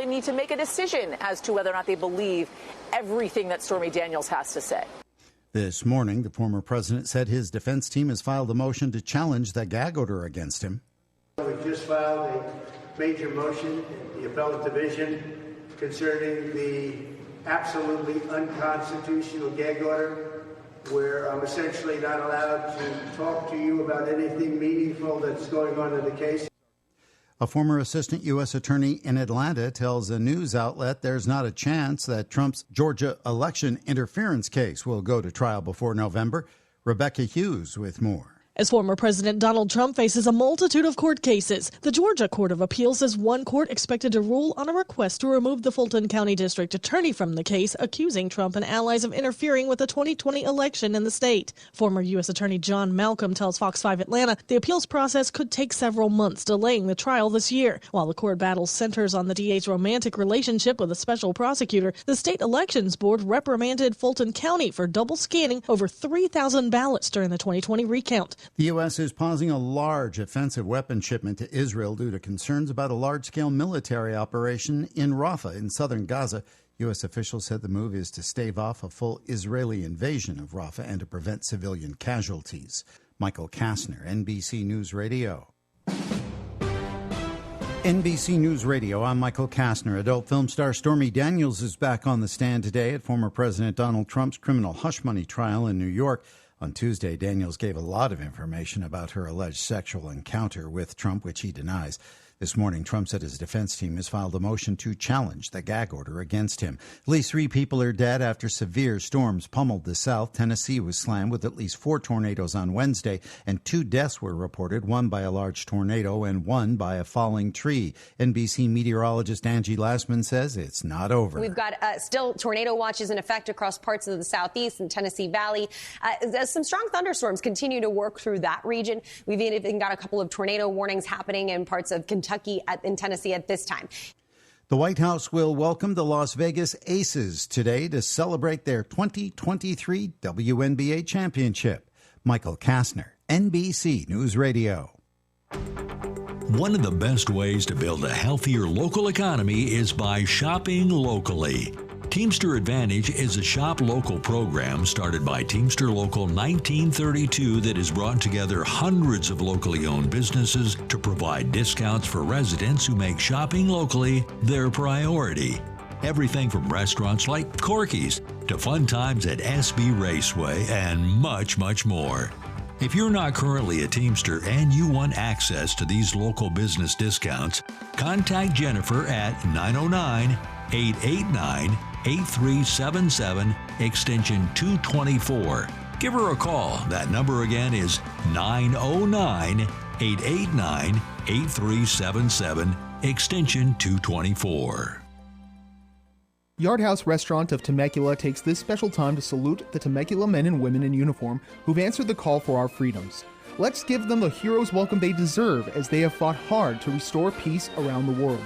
need to make a decision as to whether or not they believe everything that Stormy Daniels has to say. This morning, the former president said his defense team has filed a motion to challenge the gag order against him. We just filed a major motion in the appellate division concerning the absolutely unconstitutional gag order, where I'm essentially not allowed to talk to you about anything meaningful that's going on in the case. A former assistant U.S. attorney in Atlanta tells a news outlet there's not a chance that Trump's Georgia election interference case will go to trial before November. Rebecca Hughes with more. As former President Donald Trump faces a multitude of court cases, the Georgia Court of Appeals is one court expected to rule on a request to remove the Fulton County District Attorney from the case, accusing Trump and allies of interfering with the 2020 election in the state. Former U.S. Attorney John Malcolm tells Fox 5 Atlanta the appeals process could take several months, delaying the trial this year. While the court battle centers on the DA's romantic relationship with a special prosecutor, the state elections board reprimanded Fulton County for double scanning over 3,000 ballots during the 2020 recount. The U.S. is pausing a large offensive weapon shipment to Israel due to concerns about a large-scale military operation in Rafah in southern Gaza. U.S. officials said the move is to stave off a full Israeli invasion of Rafah and to prevent civilian casualties. Michael Kastner, NBC News Radio. NBC News Radio, I'm Michael Kastner. Adult film star Stormy Daniels is back on the stand today at former President Donald Trump's criminal hush money trial in New York. On Tuesday, Daniels gave a lot of information about her alleged sexual encounter with Trump, which he denies. This morning, Trump said his defense team has filed a motion to challenge the gag order against him. At least 3 people are dead after severe storms pummeled the South. Tennessee was slammed with at least 4 tornadoes on Wednesday, and 2 deaths were reported, one by a large tornado and one by a falling tree. NBC meteorologist Angie Lassman says it's not over. We've got still tornado watches in effect across parts of the Southeast and Tennessee Valley. Some strong thunderstorms continue to work through that region. We've even got a couple of tornado warnings happening in parts of Kentucky in Tennessee at this time. The White House will welcome the Las Vegas Aces today to celebrate their 2023 WNBA championship. Michael Kastner, NBC News Radio. One of the best ways to build a healthier local economy is by shopping locally. Teamster Advantage is a shop local program started by Teamster Local 1932 that has brought together hundreds of locally owned businesses to provide discounts for residents who make shopping locally their priority. Everything from restaurants like Corky's to fun times at SB Raceway and much, much more. If you're not currently a Teamster and you want access to these local business discounts, contact Jennifer at 909-889-8377, extension 224. Give her a call. That number again is 909-889-8377, extension 224. Yard House Restaurant of Temecula takes this special time to salute the Temecula men and women in uniform who've answered the call for our freedoms. Let's give them the hero's welcome they deserve as they have fought hard to restore peace around the world.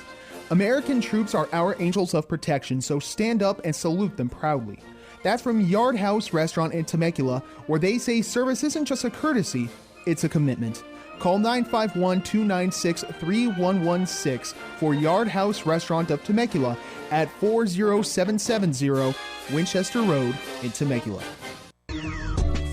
American troops are our angels of protection, so stand up and salute them proudly. That's from Yard House Restaurant in Temecula, where they say service isn't just a courtesy, it's a commitment. Call 951-296-3116 for Yard House Restaurant of Temecula at 40770 Winchester Road in Temecula.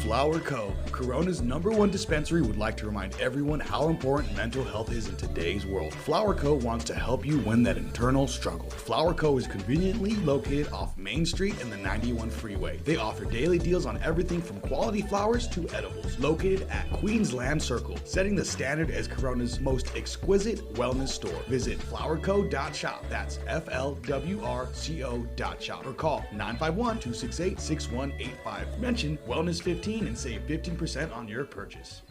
Flower Co., Corona's #1 dispensary, would like to remind everyone how important mental health is in today's world. Flower Co. wants to help you win that internal struggle. Flower Co. is conveniently located off Main Street and the 91 freeway. They offer daily deals on everything from quality flowers to edibles. Located at Queensland Circle, setting the standard as Corona's most exquisite wellness store. Visit flowerco.shop. That's FLWRCO.shop. Or call 951-268-6185. Mention Wellness 15 and save 15% on your purchase.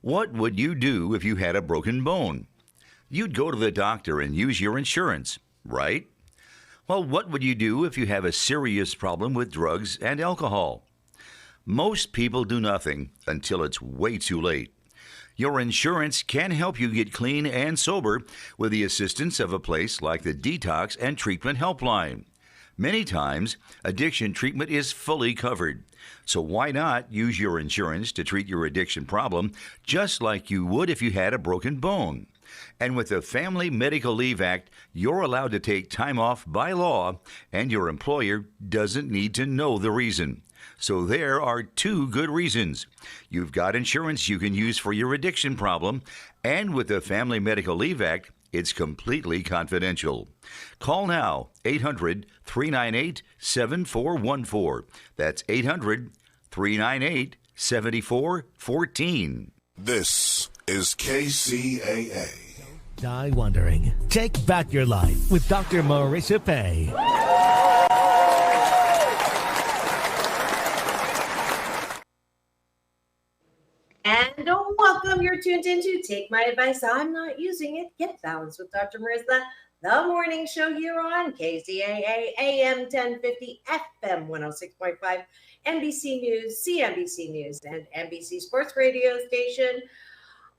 What would you do if you had a broken bone? You'd go to the doctor and use your insurance, right? Well, what would you do if you have a serious problem with drugs and alcohol? Most people do nothing until it's way too late. Your insurance can help you get clean and sober with the assistance of a place like the Detox and Treatment Helpline. Many times, addiction treatment is fully covered. So why not use your insurance to treat your addiction problem just like you would if you had a broken bone? And with the Family Medical Leave Act, you're allowed to take time off by law, and your employer doesn't need to know the reason. So there are two good reasons. You've got insurance you can use for your addiction problem, and with the Family Medical Leave Act, it's completely confidential. Call now, 800-398-7414. That's 800-398-7414. This is KCAA. Die wondering. Take back your life with Dr. Marissa Pay. And welcome. You're tuned into Take My Advice. I'm not using it. Get balanced with Dr. Marissa, the morning show here on KCAA, AM 1050, FM 106.5, NBC News, CNBC News, and NBC Sports Radio station.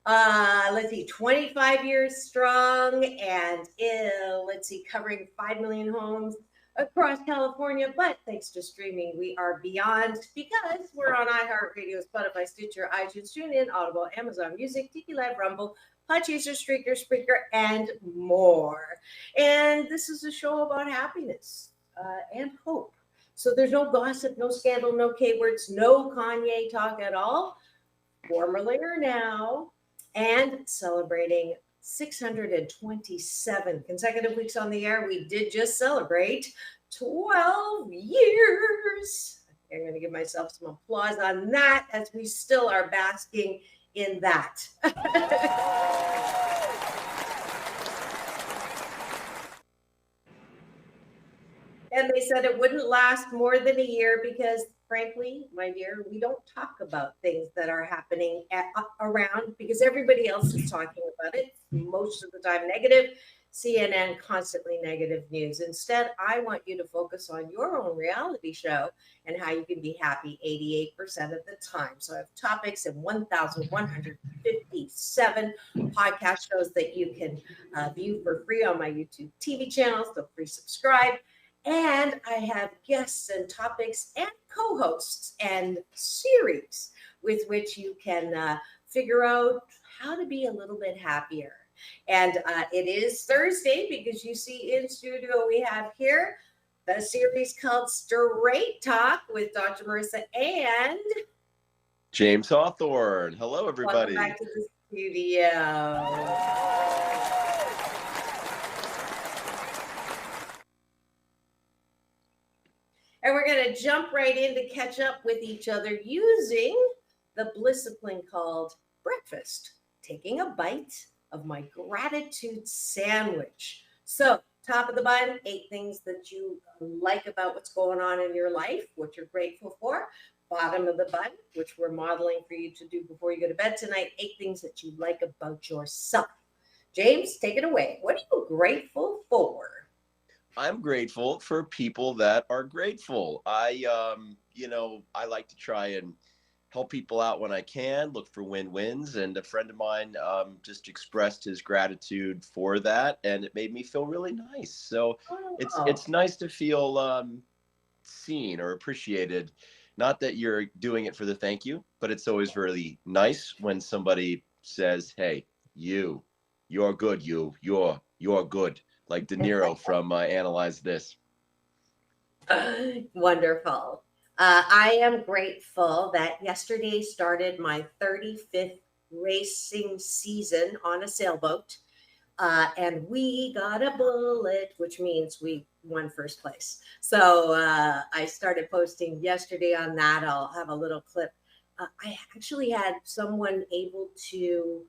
Let's see, 25 years strong, and covering 5 million homes across California. But thanks to streaming, we are beyond, because we're on iHeartRadio, Spotify, Stitcher, iTunes, TuneIn, Audible, Amazon Music, Tiki Live, Rumble, Podchaser, Spreaker, and more. And this is a show about happiness and hope. So there's no gossip, no scandal, no K-words, no Kanye talk at all. Formerly or now, and celebrating 627 consecutive weeks on the air. We did just celebrate 12 years. I'm going to give myself some applause on that, as we still are basking in that. And they said it wouldn't last more than a year because, frankly, my dear, we don't talk about things that are happening around, because everybody else is talking about it. Most of the time negative. CNN, constantly negative news. Instead, I want you to focus on your own reality show and how you can be happy 88% of the time. So I have topics in 1,157 podcast shows that you can view for free on my YouTube TV channel. So please subscribe. And I have guests and topics and co-hosts and series with which you can figure out how to be a little bit happier. And it is Thursday, because you see in studio we have here the series called Straight Talk with Dr. Marissa and James Hawthorne. Hello, everybody. Welcome back to the studio. And we're going to jump right in to catch up with each other using the discipline called breakfast, taking a bite of my gratitude sandwich. So, top of the bun, 8 things that you like about what's going on in your life, what you're grateful for. Bottom of the bun, which we're modeling for you to do before you go to bed tonight, 8 things that you like about yourself. James, take it away. What are you grateful for? I'm grateful for people that are grateful. I like to try and help people out when I can, look for win-wins. And a friend of mine just expressed his gratitude for that, and it made me feel really nice. So it's nice to feel seen or appreciated. Not that you're doing it for the thank you, but it's always really nice when somebody says, "Hey, you're good. You're good." Like De Niro from Analyze This. Wonderful. I am grateful that yesterday started my 35th racing season on a sailboat. And we got a bullet, which means we won first place. So I started posting yesterday on that. I'll have a little clip. I actually had someone able to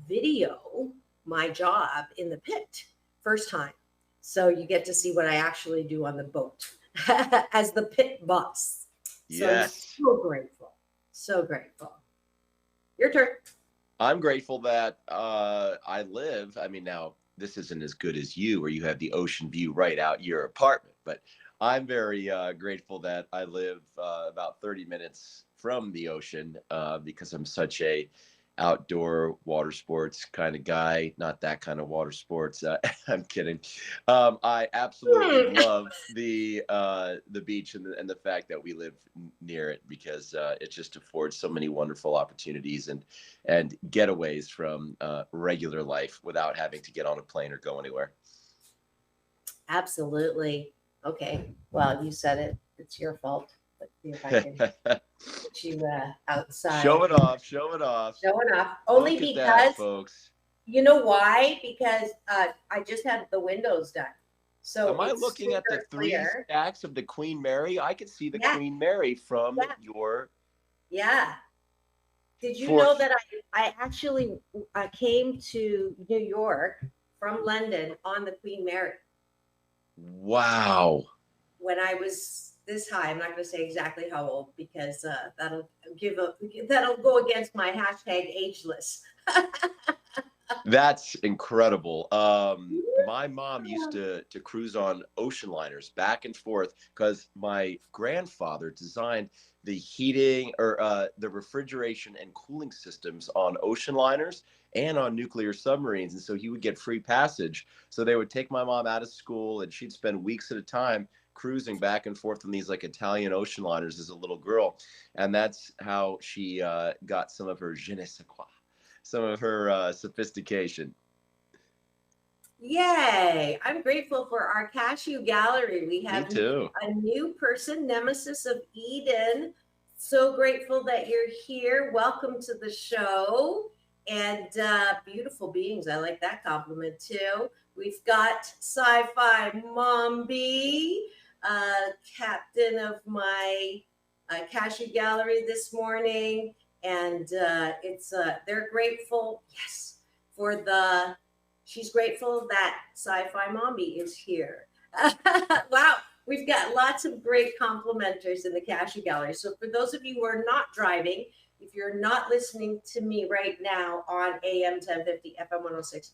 video my job in the pit first time. So you get to see what I actually do on the boat as the pit boss. So Yes. I'm so grateful. So grateful. Your turn. I'm grateful that now this isn't as good as you, where you have the ocean view right out your apartment, but I'm very grateful that I live about 30 minutes from the ocean because I'm such a outdoor water sports kind of guy, not that kind of water sports. I'm kidding. I absolutely love the beach and the fact that we live near it, because it just affords so many wonderful opportunities and getaways from regular life without having to get on a plane or go anywhere. Absolutely. Okay. Well, you said it. It's your fault. Let's see if I can get you outside. Show it off. Show it off. Showing off. Only Look at because, that, folks. you know why? Because I just had the windows done. So am I looking at the three stacks of the Queen Mary? I can see the Queen Mary from your. Yeah. Did you know that I actually came to New York from London on the Queen Mary? Wow. When I was this high, I'm not going to say exactly how old, because that'll go against my hashtag ageless. That's incredible. My mom used to cruise on ocean liners back and forth, because my grandfather designed the heating or the refrigeration and cooling systems on ocean liners and on nuclear submarines. And so he would get free passage. So they would take my mom out of school, and she'd spend weeks at a time cruising back and forth on these like Italian ocean liners as a little girl. And that's how she got some of her je ne sais quoi, some of her sophistication. Yay! I'm grateful for our cashew gallery. We have a new person, Nemesis of Eden. So grateful that you're here. Welcome to the show. And beautiful beings. I like that compliment too. We've got Sci-Fi Mom B, captain of my cashew gallery this morning. And they're grateful, yes, she's grateful that Sci-Fi Mommy is here. Wow, we've got lots of great complimenters in the cashew gallery. So for those of you who are not driving, if you're not listening to me right now on AM 1050, FM 106,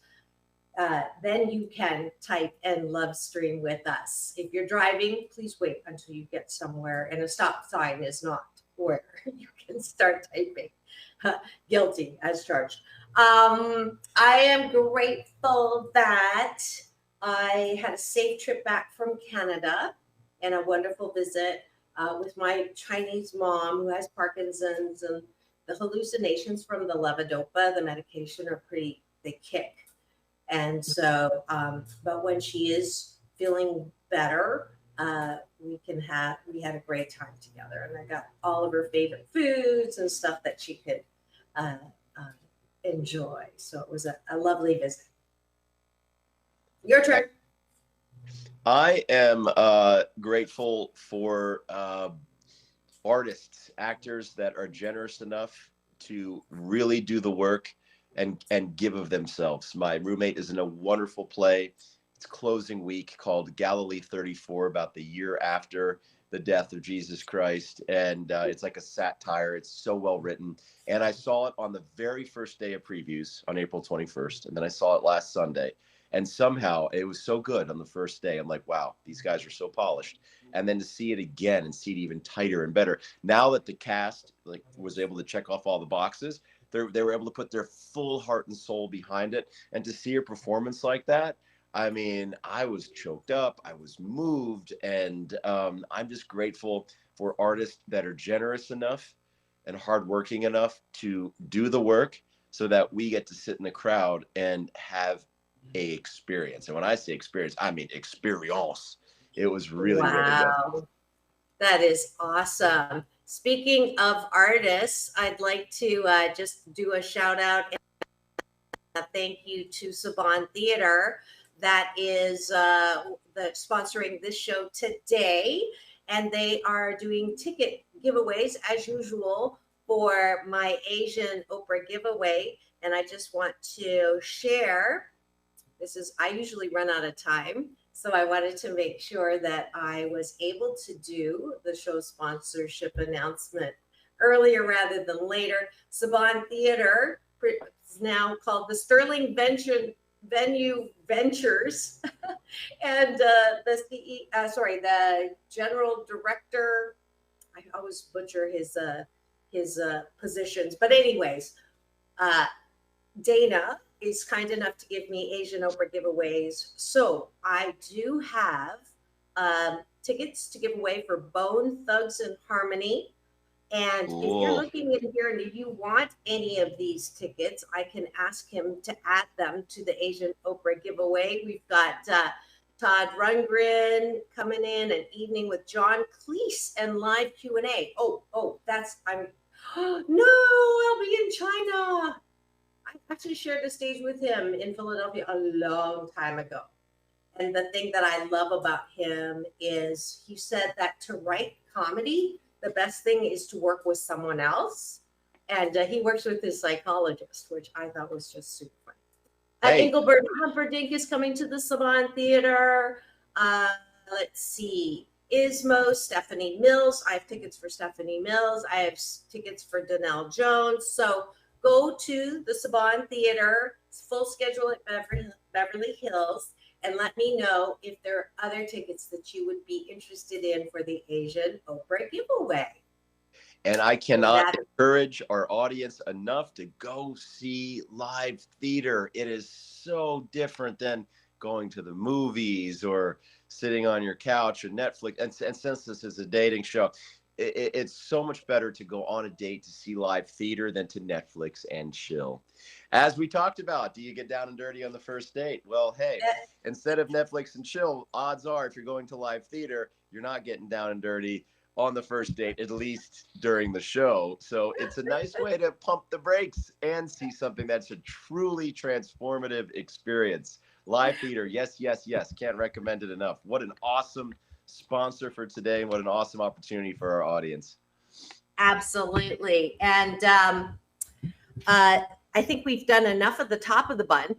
then you can type and love stream with us. If you're driving, please wait until you get somewhere and a stop sign is not where you can start typing. Guilty as charged. I am grateful that I had a safe trip back from Canada and a wonderful visit with my Chinese mom who has Parkinson's, and the hallucinations from the levodopa, the medication, they kick. And so, but when she is feeling better, we had a great time together, and I got all of her favorite foods and stuff that she could enjoy. So it was a lovely visit. Your turn. I am grateful for artists, actors that are generous enough to really do the work and give of themselves. My roommate is in a wonderful play. It's closing week called Galilee 34, about the year after the death of Jesus Christ. And it's like a satire. It's so well written. And I saw it on the very first day of previews on April 21st. And then I saw it last Sunday. And somehow it was so good on the first day. I'm like, wow, these guys are so polished. And then to see it again and see it even tighter and better. Now that the cast was able to check off all the boxes, they were able to put their full heart and soul behind it. And to see a performance like that, I mean, I was choked up, I was moved, and I'm just grateful for artists that are generous enough and hardworking enough to do the work so that we get to sit in the crowd and have a experience. And when I say experience, I mean experience. It was really, really good. That is awesome. Speaking of artists, I'd like to just do a shout out and a thank you to Saban Theater that is sponsoring this show today. And they are doing ticket giveaways as usual for my Asian Oprah giveaway. And I just want to share, I usually run out of time. So I wanted to make sure that I was able to do the show sponsorship announcement earlier rather than later. Saban Theater is now called the Sterling Venue Ventures, and the general director. I always butcher his positions, but anyways, Dana is kind enough to give me Asian Oprah giveaways. So I do have tickets to give away for Bone Thugs and Harmony. And if you're looking in here and if you want any of these tickets, I can ask him to add them to the Asian Oprah giveaway. We've got Todd Rundgren coming in, an evening with John Cleese and live Q&A. No, I'll be in China. I actually shared the stage with him in Philadelphia a long time ago. And the thing that I love about him is he said that to write comedy, the best thing is to work with someone else. And he works with his psychologist, which I thought was just super fun. Engelbert Humperdinck is coming to the Saban Theater. Let's see. Ismo, Stephanie Mills. I have tickets for Stephanie Mills. I have tickets for Danelle Jones. So go to the Saban Theater, full schedule at Beverly Hills, and let me know if there are other tickets that you would be interested in for the Asian Oprah giveaway. And I cannot encourage our audience enough to go see live theater. It is so different than going to the movies or sitting on your couch or Netflix. And since this is a dating show, it's so much better to go on a date to see live theater than to Netflix and chill. As we talked about, do you get down and dirty on the first date? Well, hey, instead of Netflix and chill, odds are if you're going to live theater, you're not getting down and dirty on the first date, at least during the show. So it's a nice way to pump the brakes and see something that's a truly transformative experience. Live theater, yes, yes, yes. Can't recommend it enough. What an awesome sponsor for today, and what an awesome opportunity for our audience. Absolutely. And I think we've done enough of the top of the bun.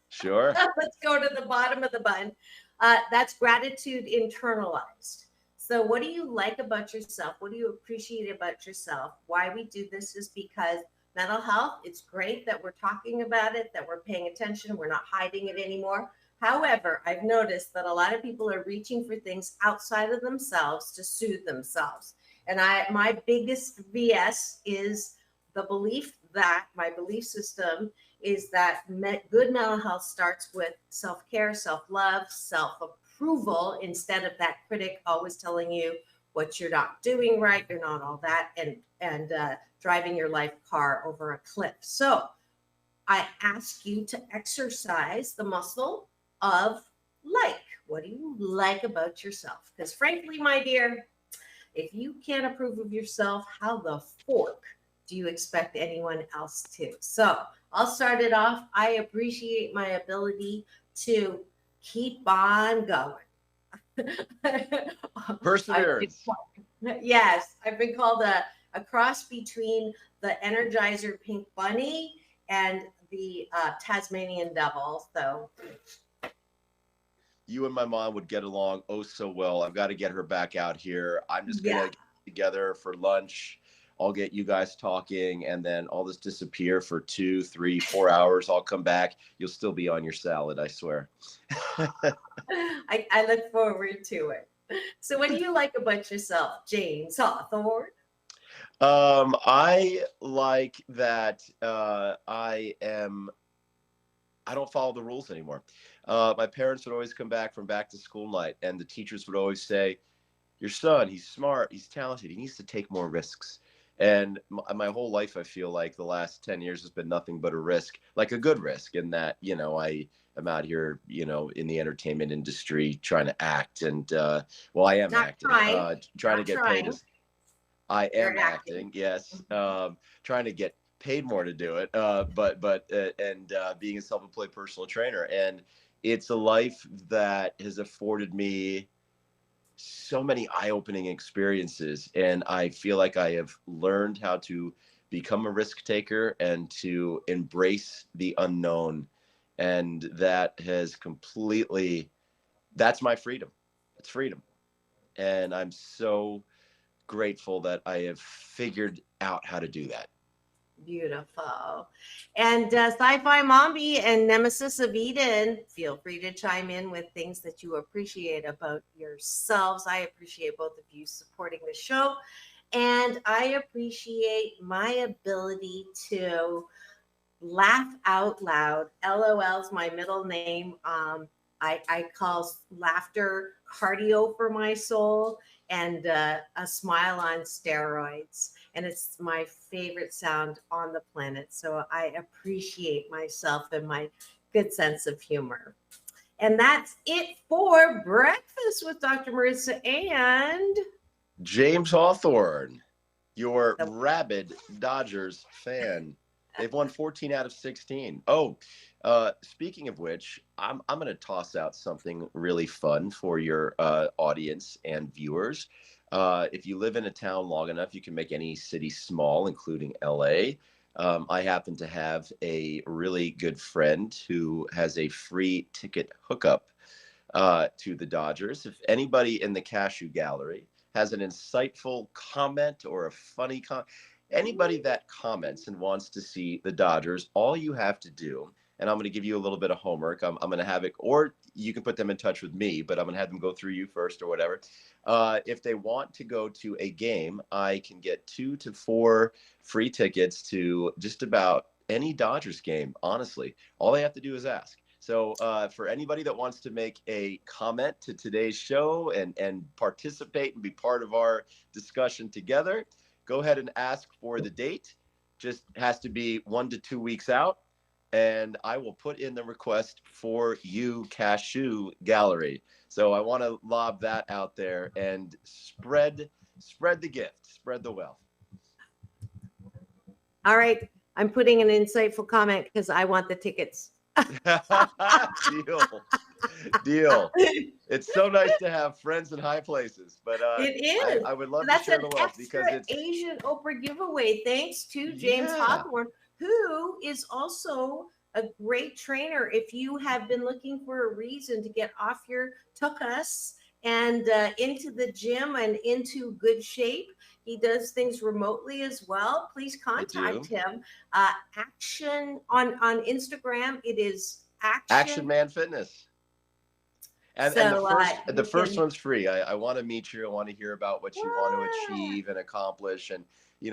Sure. Let's go to the bottom of the bun. That's gratitude internalized. So what do you like about yourself? What do you appreciate about yourself? Why we do this is because mental health, it's great that we're talking about it, that we're paying attention, we're not hiding it anymore. However, I've noticed that a lot of people are reaching for things outside of themselves to soothe themselves. And my biggest BS is the belief that my belief system is that good mental health starts with self-care, self-love, self-approval, instead of that critic always telling you what you're not doing right, you're not all that, and driving your life car over a cliff. So I ask you to exercise the muscle of like. What do you like about yourself? Because frankly, my dear, if you can't approve of yourself, how the fork do you expect anyone else to? So I'll start it off. I appreciate my ability to keep on going. Perseverance. Yes, I've been called a cross between the Energizer Pink Bunny and the Tasmanian Devil. So you and my mom would get along oh so well. I've got to get her back out here. I'm just going to get together for lunch. I'll get you guys talking, and then I'll just disappear for 2, 3, 4 hours. I'll come back. You'll still be on your salad, I swear. I look forward to it. So what do you like about yourself, James Hawthorne? I like that I don't follow the rules anymore. My parents would always come back from back to school night, and the teachers would always say, your son, he's smart, he's talented, he needs to take more risks. And my whole life, I feel like the last 10 years has been nothing but a risk, like a good risk, in that, I am out here, in the entertainment industry trying to act. And, I am acting, trying to get paid. I am acting, yes. Trying to get paid more to do it, but being a self-employed personal trainer. And it's a life that has afforded me so many eye-opening experiences, and I feel like I have learned how to become a risk taker and to embrace the unknown, and that has that's my freedom. It's freedom, and I'm so grateful that I have figured out how to do that. Beautiful. And Sci-Fi Mommy and Nemesis of Eden, feel free to chime in with things that you appreciate about yourselves. I appreciate both of you supporting the show, and I appreciate my ability to laugh out loud. LOL's my middle name. I call laughter cardio for my soul, and a smile on steroids. And it's my favorite sound on the planet. So I appreciate myself and my good sense of humor. And that's it for Breakfast with Dr. Marissa and James Hawthorne, your rabid Dodgers fan. They've won 14 out of 16. Oh, speaking of which, I'm going to toss out something really fun for your audience and viewers. If you live in a town long enough, you can make any city small, including LA. I happen to have a really good friend who has a free ticket hookup to the Dodgers. If anybody in the Cashew Gallery has an insightful comment or a funny comment, anybody that comments and wants to see the Dodgers, all you have to do, and I'm going to give you a little bit of homework. I'm going to have it, or you can put them in touch with me, but I'm going to have them go through you first or whatever. If they want to go to a game, I can get 2 to 4 free tickets to just about any Dodgers game, honestly. All they have to do is ask. So for anybody that wants to make a comment to today's show and participate and be part of our discussion together, go ahead and ask for the date. Just has to be 1 to 2 weeks out. And I will put in the request for you, Cashew Gallery. So I want to lob that out there and spread the gift, spread the wealth. All right. I'm putting an insightful comment because I want the tickets. Deal. It's so nice to have friends in high places, but it is. I would love That's to share an the wealth extra because it's Asian Oprah giveaway. Thanks to James Hawthorne, who is also a great trainer. If you have been looking for a reason to get off your tuchus and into the gym and into good shape, he does things remotely as well. Please contact him. Action on Instagram. It is Action Man Fitness. And, so, and the first one's free. I want to meet you. I want to hear about what you want to achieve and accomplish. And,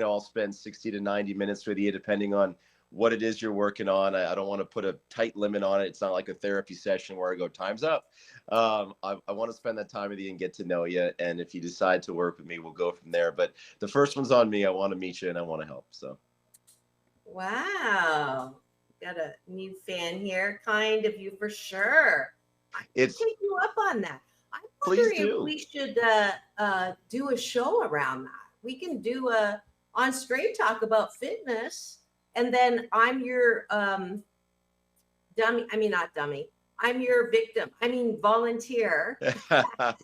I'll spend 60 to 90 minutes with you, depending on what it is you're working on. I don't want to put a tight limit on it. It's not like a therapy session where I go, time's up. I want to spend that time with you and get to know you. And if you decide to work with me, we'll go from there. But the first one's on me. I want to meet you and I want to help. So. Wow. Got a new fan here. Kind of you for sure. I can take you up on that. I'm wondering if we should do a show around that. We can do a on Straight Talk about fitness. And then I'm your dummy. I mean, not dummy. I'm your victim. I mean, volunteer. I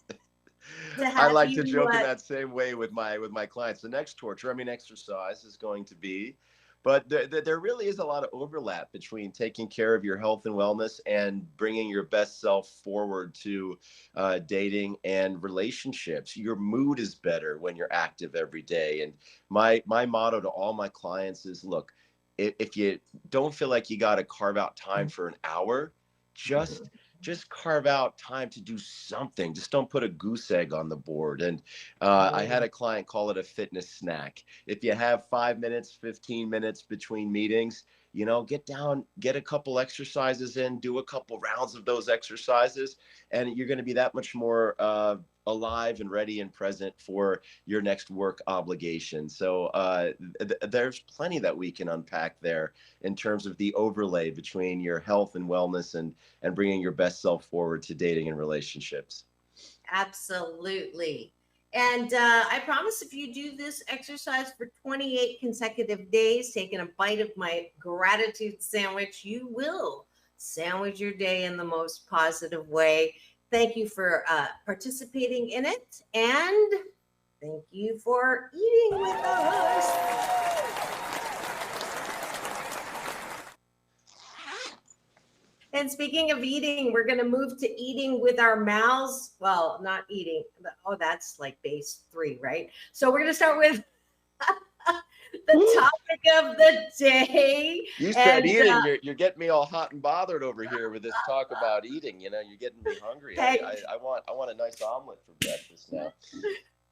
like to joke in that same way with my clients. The next torture, exercise is going to be, but there really is a lot of overlap between taking care of your health and wellness and bringing your best self forward to dating and relationships. Your mood is better when you're active every day. And my motto to all my clients is, look, if you don't feel like you got to carve out time for an hour, just carve out time to do something. Just don't put a goose egg on the board. And I had a client call it a fitness snack. If you have 5 minutes, 15 minutes between meetings, get down, get a couple exercises in, do a couple rounds of those exercises, and you're going to be that much more alive and ready and present for your next work obligation. So there's plenty that we can unpack there in terms of the overlay between your health and wellness and bringing your best self forward to dating and relationships. Absolutely. And I promise if you do this exercise for 28 consecutive days, taking a bite of my gratitude sandwich, you will sandwich your day in the most positive way. Thank you for participating in it. And thank you for eating with us. And speaking of eating, we're going to move to eating with our mouths. Well, not eating. Oh, that's like base 3, right? So we're going to start with the topic of the day. You said eating. You're getting me all hot and bothered over here with this talk about eating. You're getting me hungry. Hey. I want a nice omelet for breakfast now.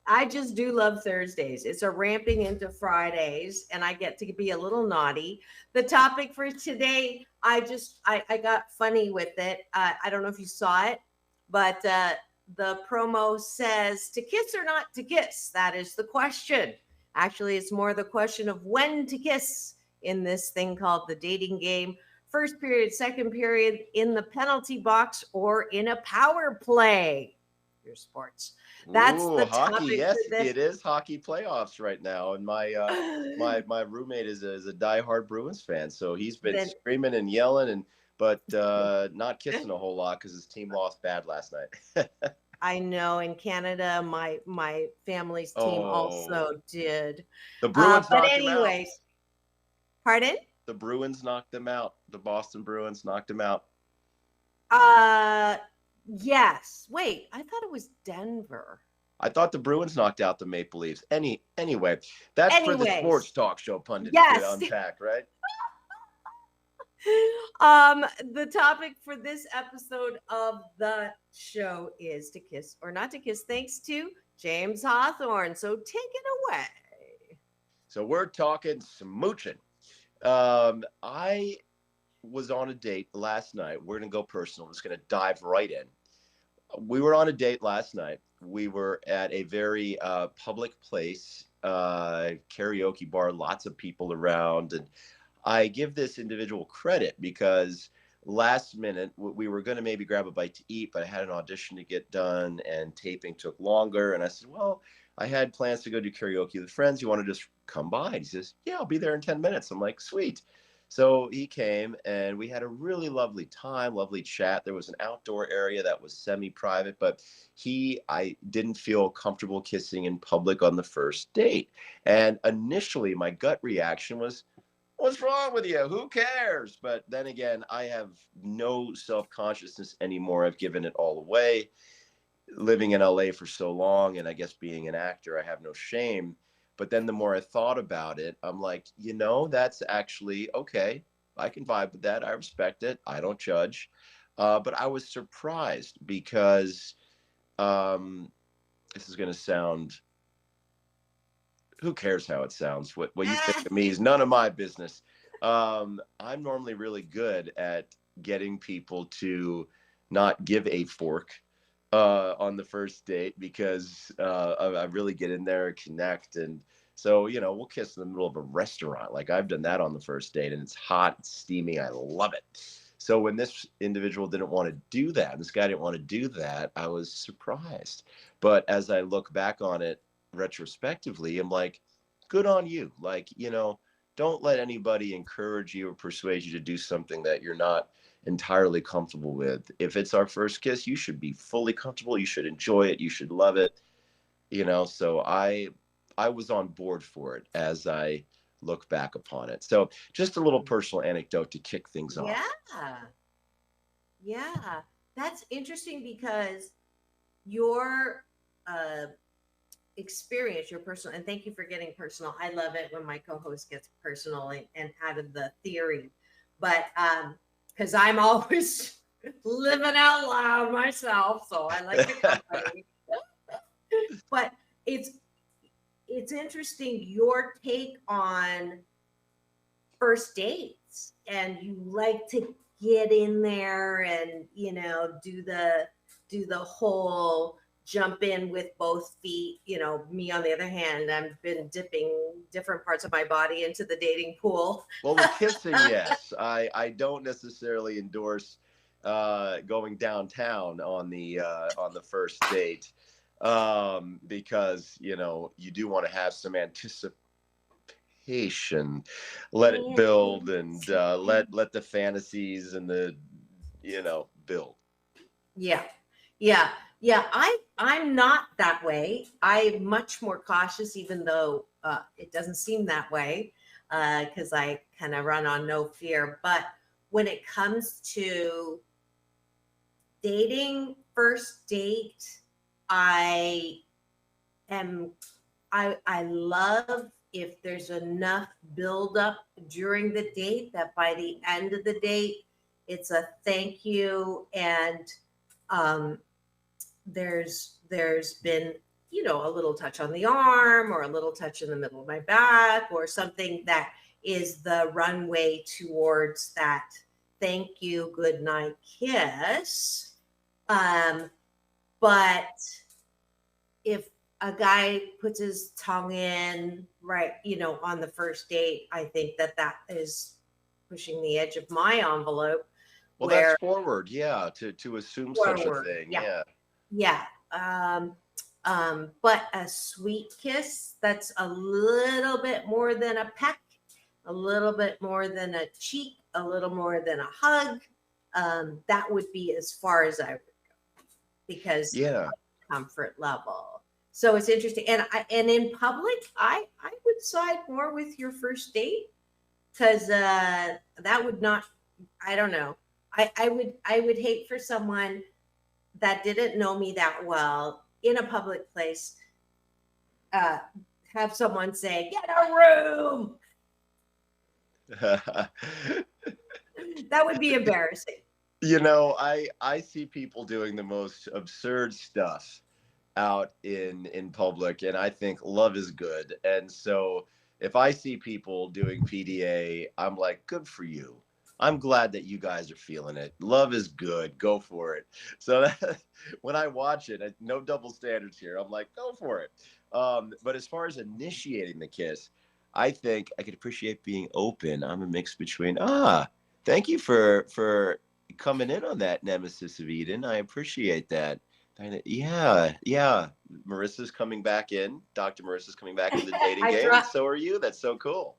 I just do love Thursdays. It's a ramping into Fridays, and I get to be a little naughty. The topic for today, I got funny with it. I don't know if you saw it, but the promo says to kiss or not to kiss. That is the question. Actually, it's more the question of when to kiss in this thing called the dating game. First period, second period, in the penalty box, or in a power play. Your sports. That's the hockey. topic. Yes, for this. it is hockey playoffs right now, and my my roommate is a diehard Bruins fan, so he's been screaming and yelling, but not kissing a whole lot because his team lost bad last night. I know in Canada, my family's team also did. The Bruins but knocked anyways, him out. Pardon? The Bruins knocked them out. The Boston Bruins knocked them out. Yes. Wait, I thought it was Denver. I thought the Bruins knocked out the Maple Leafs. Anyway, that's for the sports talk show pundits to unpack, right? The topic for this episode of the show is to kiss or not to kiss, thanks to James Hawthorne. So take it away. So we're talking smooching. I was on a date last night. We're going to go personal. I'm just going to dive right in. We were on a date last night. We were at a very public place, karaoke bar, lots of people around. And I give this individual credit because last minute, we were going to maybe grab a bite to eat, but I had an audition to get done and taping took longer. And I said, well, I had plans to go do karaoke with friends. You want to just come by? And he says, yeah, I'll be there in 10 minutes. I'm like, sweet. So he came and we had a really lovely time, lovely chat. There was an outdoor area that was semi-private, but I didn't feel comfortable kissing in public on the first date. And initially my gut reaction was, what's wrong with you? Who cares? But then again, I have no self-consciousness anymore. I've given it all away. Living in LA for so long, and I guess being an actor, I have no shame. But then the more I thought about it, I'm like, that's actually okay. I can vibe with that. I respect it. I don't judge. But I was surprised because this is going to sound, who cares how it sounds? What you think of me is none of my business. I'm normally really good at getting people to not give a fork on the first date because I really get in there and connect. And so, we'll kiss in the middle of a restaurant. Like I've done that on the first date and it's hot, it's steamy. I love it. So when this individual didn't want to do that, this guy didn't want to do that, I was surprised. But as I look back on it retrospectively, I'm like, good on you. Like, don't let anybody encourage you or persuade you to do something that you're not entirely comfortable with. If it's our first kiss, you should be fully comfortable. You should enjoy it. You should love it. So I was on board for it as I look back upon it. So just a little personal anecdote to kick things off. Yeah. That's interesting because your experience, your personal, and thank you for getting personal. I love it when my co-host gets personal and out of the theory. But because I'm always living out loud myself, so I like the company. But it's interesting your take on first dates, and you like to get in there and do the whole jump in with both feet. Me on the other hand, I've been dipping different parts of my body into the dating pool. Well, the kissing, yes. I don't necessarily endorse going downtown on the first date because you do want to have some anticipation, let it build, and let the fantasies and the build. Yeah, I'm not that way. I'm much more cautious, even though it doesn't seem that way, because I kind of run on no fear. But when it comes to dating, first date, I love if there's enough buildup during the date that by the end of the date, it's a thank you, and there's been a little touch on the arm or a little touch in the middle of my back or something that is the runway towards that thank you, good night kiss. But if a guy puts his tongue in right, on the first date, I think that is pushing the edge of my envelope. Well, that's forward, yeah, to assume such a thing, yeah. But a sweet kiss, that's a little bit more than a peck, a little bit more than a cheek, a little more than a hug. That would be as far as I would go because comfort level. So it's interesting. And in public, I would side more with your first date because that would not, I don't know. I would hate for someone that didn't know me that well in a public place, have someone say, get a room. That would be embarrassing. I see people doing the most absurd stuff out in public, and I think love is good. And so if I see people doing PDA, I'm like, good for you. I'm glad that you guys are feeling it. Love is good. Go for it. So when I watch it, no double standards here. I'm like, go for it. But as far as initiating the kiss, I think I could appreciate being open. I'm a mix between, thank you for coming in on that, Nemesis of Eden. I appreciate that. Yeah. Marissa's coming back in. Dr. Marissa's coming back in the dating game. And so are you. That's so cool.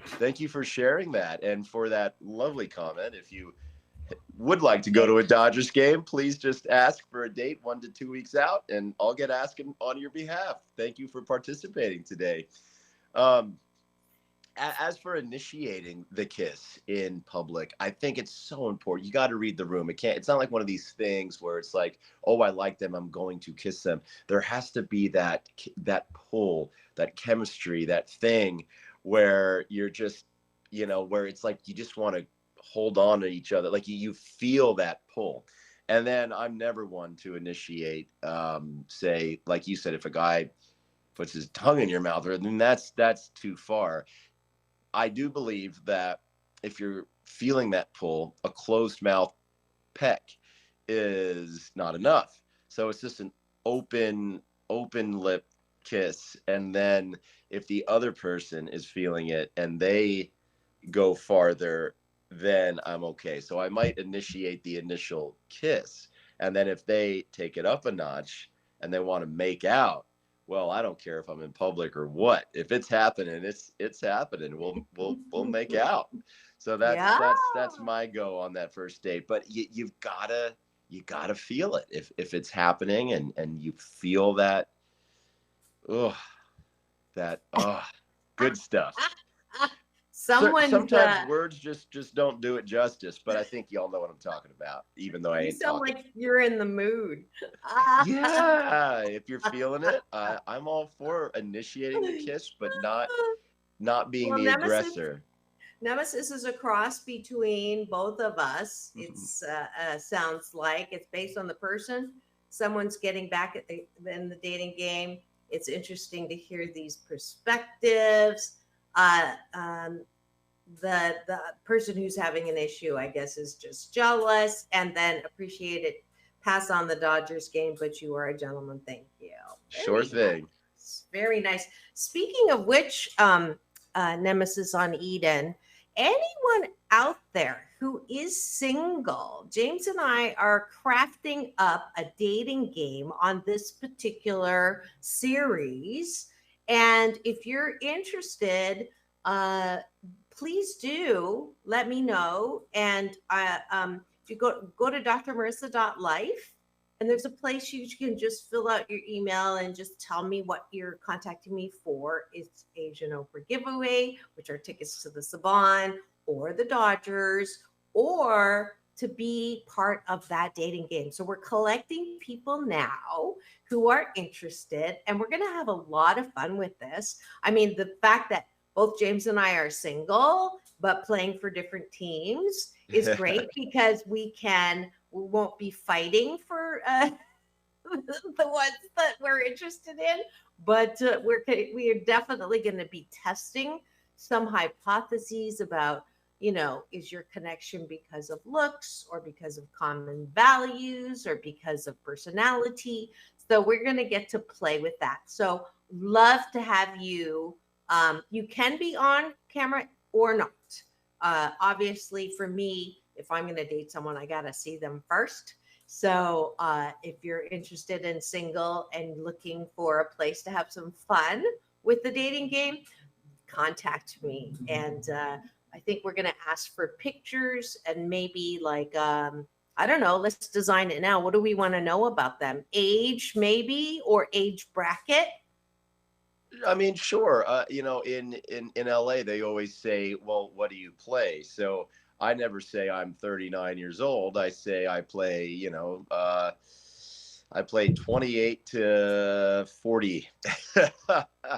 Thank you for sharing that and for that lovely comment. If you would like to go to a Dodgers game, please just ask for a date 1 to 2 weeks out, and I'll get asking on your behalf. Thank you for participating today. As for initiating the kiss in public, I think it's so important. You got to read the room. It's not like one of these things where it's like, oh, I like them, I'm going to kiss them. There has to be that pull, that chemistry, that thing where you're just, where it's like you just want to hold on to each other. Like you feel that pull. And then I'm never one to initiate, say, like you said, if a guy puts his tongue in your mouth, then that's too far. I do believe that if you're feeling that pull, a closed mouth peck is not enough. So it's just an open lip kiss. And then if the other person is feeling it and they go farther, then I'm okay. So I might initiate the initial kiss. And then if they take it up a notch and they want to make out, well, I don't care if I'm in public or what. If it's happening, it's happening. We'll make out. So that's my go on that first date. But you've gotta feel it if it's happening and you feel that. Good stuff. Sometimes words just don't do it justice, but I think y'all know what I'm talking about, even though I ain't sound talking. like you're in the mood. Yeah, if you're feeling it, I'm all for initiating the kiss, but not being the aggressor. Nemesis is a cross between both of us. It's sounds like it's based on the person. Someone's getting back in the dating game. It's interesting to hear these perspectives. The person who's having an issue, I guess, is just jealous and then appreciate it. Pass on the Dodgers game, but you are a gentleman. Thank you. Sure thing. Nice. Very nice. Speaking of which, Nemesis on Eden, anyone out there who is single, James and I are crafting up a dating game on this particular series. And if you're interested, please do let me know. And if you go to drmarissa.life, and there's a place you can just fill out your email and just tell me what you're contacting me for. It's Asian Oprah giveaway, which are tickets to the Saban or the Dodgers, or to be part of that dating game. So we're collecting people now who are interested, and we're going to have a lot of fun with this. I mean, the fact that both James and I are single, but playing for different teams is great because we won't be fighting for the ones that we're interested in, but we are definitely going to be testing some hypotheses about, is your connection because of looks or because of common values or because of personality? So we're going to get to play with that. So love to have you. You can be on camera or not. Obviously, for me, if I'm going to date someone, I got to see them first. So if you're interested in single and looking for a place to have some fun with the dating game, contact me. And I think we're going to ask for pictures and maybe like, I don't know, let's design it now. What do we want to know about them? Age, maybe, or age bracket? I mean, sure. In LA, they always say, "Well, what do you play?" So I never say I'm 39 years old. I say I play. I play 28 to 40.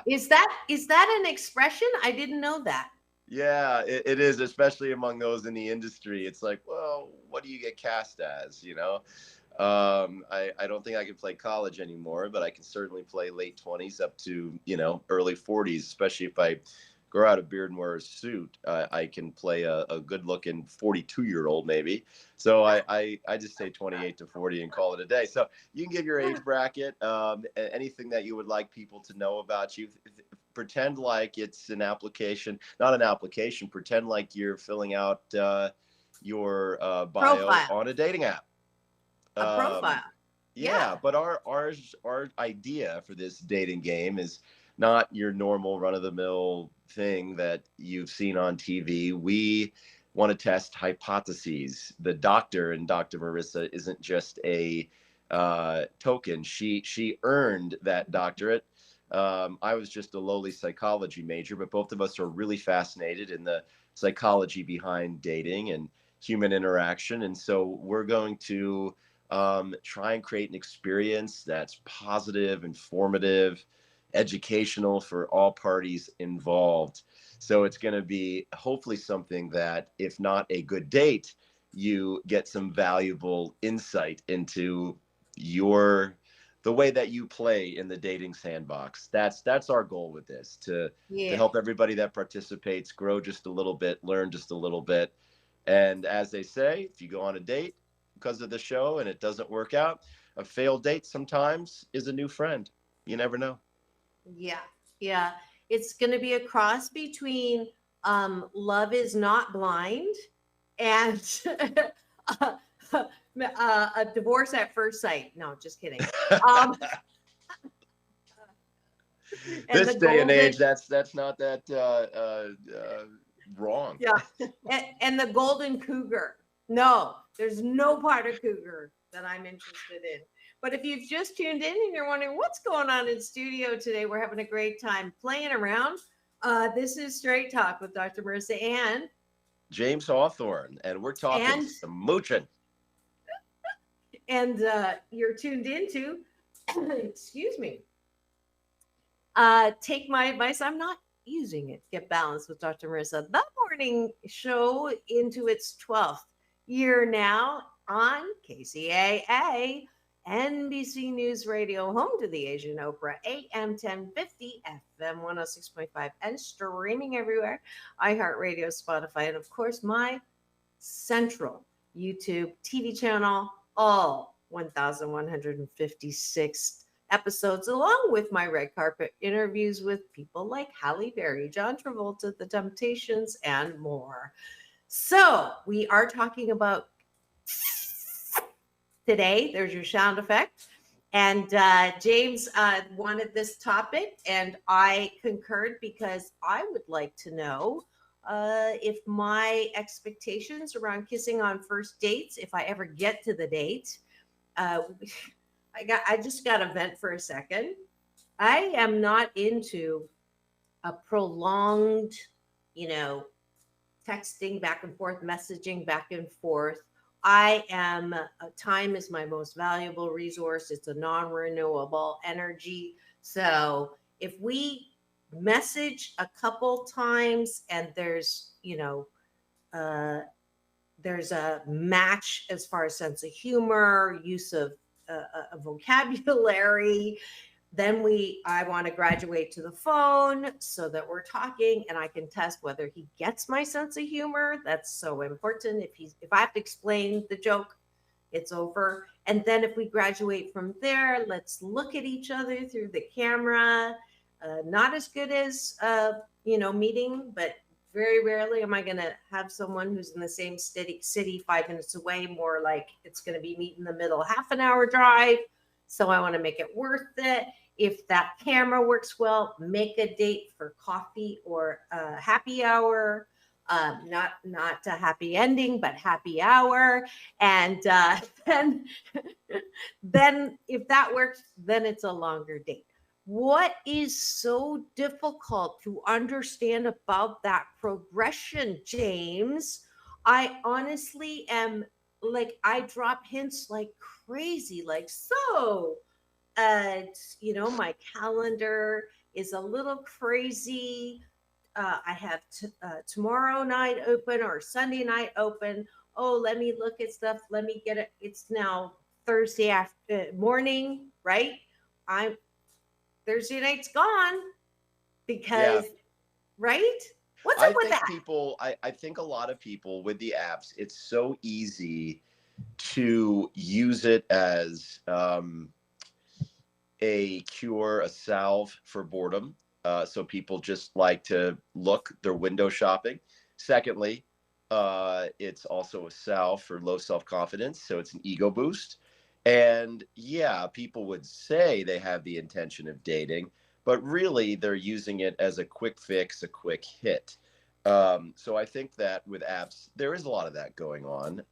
Is that an expression? I didn't know that. Yeah, it is, especially among those in the industry. It's like, well, what do you get cast as? I don't think I can play college anymore, but I can certainly play late 20s up to, early 40s, especially if I grow out a beard and wear a suit. I can play a good looking 42-year-old maybe. So I just say 28 to 40 and call it a day. So you can give your age bracket, anything that you would like people to know about you. Pretend like it's an application, not an application, pretend like you're filling out your bio Profile. on a dating app. A profile. Yeah, but our idea for this dating game is not your normal run-of-the-mill thing that you've seen on TV. We want to test hypotheses. The doctor in Dr. Marissa isn't just a token. She earned that doctorate. I was just a lowly psychology major, but both of us are really fascinated in the psychology behind dating and human interaction. And so we're going to try and create an experience that's positive, informative, educational for all parties involved. So it's going to be hopefully something that, if not a good date, you get some valuable insight into the way that you play in the dating sandbox. That's our goal with this, to help everybody that participates grow just a little bit, learn just a little bit. And as they say, if you go on a date because of the show and it doesn't work out, a failed date sometimes is a new friend. You never know. Yeah. It's going to be a cross between Love Is Not Blind and a Divorce at First Sight. No, just kidding. This day and age, that's not that wrong. Yeah, and the Golden Cougar. No, there's no part of Cougar that I'm interested in. But if you've just tuned in and you're wondering what's going on in studio today, we're having a great time playing around. This is Straight Talk with Dr. Marissa and James Hawthorne, and we're talking some mooching. And you're tuned into, excuse me, Take My Advice, I'm Not Using It. Get Balanced with Dr. Marissa, the morning show into its 12th year now on KCAA, NBC News Radio, home to the Asian Oprah, AM 1050, FM 106.5, and streaming everywhere, iHeartRadio, Spotify, and of course, my central YouTube TV channel, all 1,156 episodes, along with my red carpet interviews with people like Halle Berry, John Travolta, The Temptations, and more. So we are talking about today. There's your sound effect. And James wanted this topic, and I concurred because I would like to know if my expectations around kissing on first dates, if I ever get to the date, I just got to vent for a second. I am not into a prolonged, texting back and forth, messaging back and forth. Time is my most valuable resource. It's a non-renewable energy. So if we message a couple times and there's a match as far as sense of humor, use of a vocabulary. Then I want to graduate to the phone so that we're talking and I can test whether he gets my sense of humor. That's so important. If I have to explain the joke, it's over. And then if we graduate from there, let's look at each other through the camera. Not as good as meeting, but very rarely am I going to have someone who's in the same city 5 minutes away. More like it's going to be meet in the middle, half an hour drive. So I want to make it worth it. If that camera works well, make a date for coffee or happy hour. Not a happy ending, but happy hour. And then if that works, then it's a longer date. What is so difficult to understand about that progression, James? I honestly am like, I drop hints like crazy, like, so, my calendar is a little crazy. I have tomorrow night open or Sunday night open. Oh, let me look at stuff. Let me get it. It's now Thursday morning, right? Thursday night's gone because, right? What's up with that? I think a lot of people with the apps, it's so easy to use it as a cure, a salve for boredom. So people just like to look, they're window shopping. Secondly, it's also a salve for low self-confidence. So it's an ego boost. And yeah, people would say they have the intention of dating, but really they're using it as a quick fix, a quick hit. So I think that with apps, there is a lot of that going on.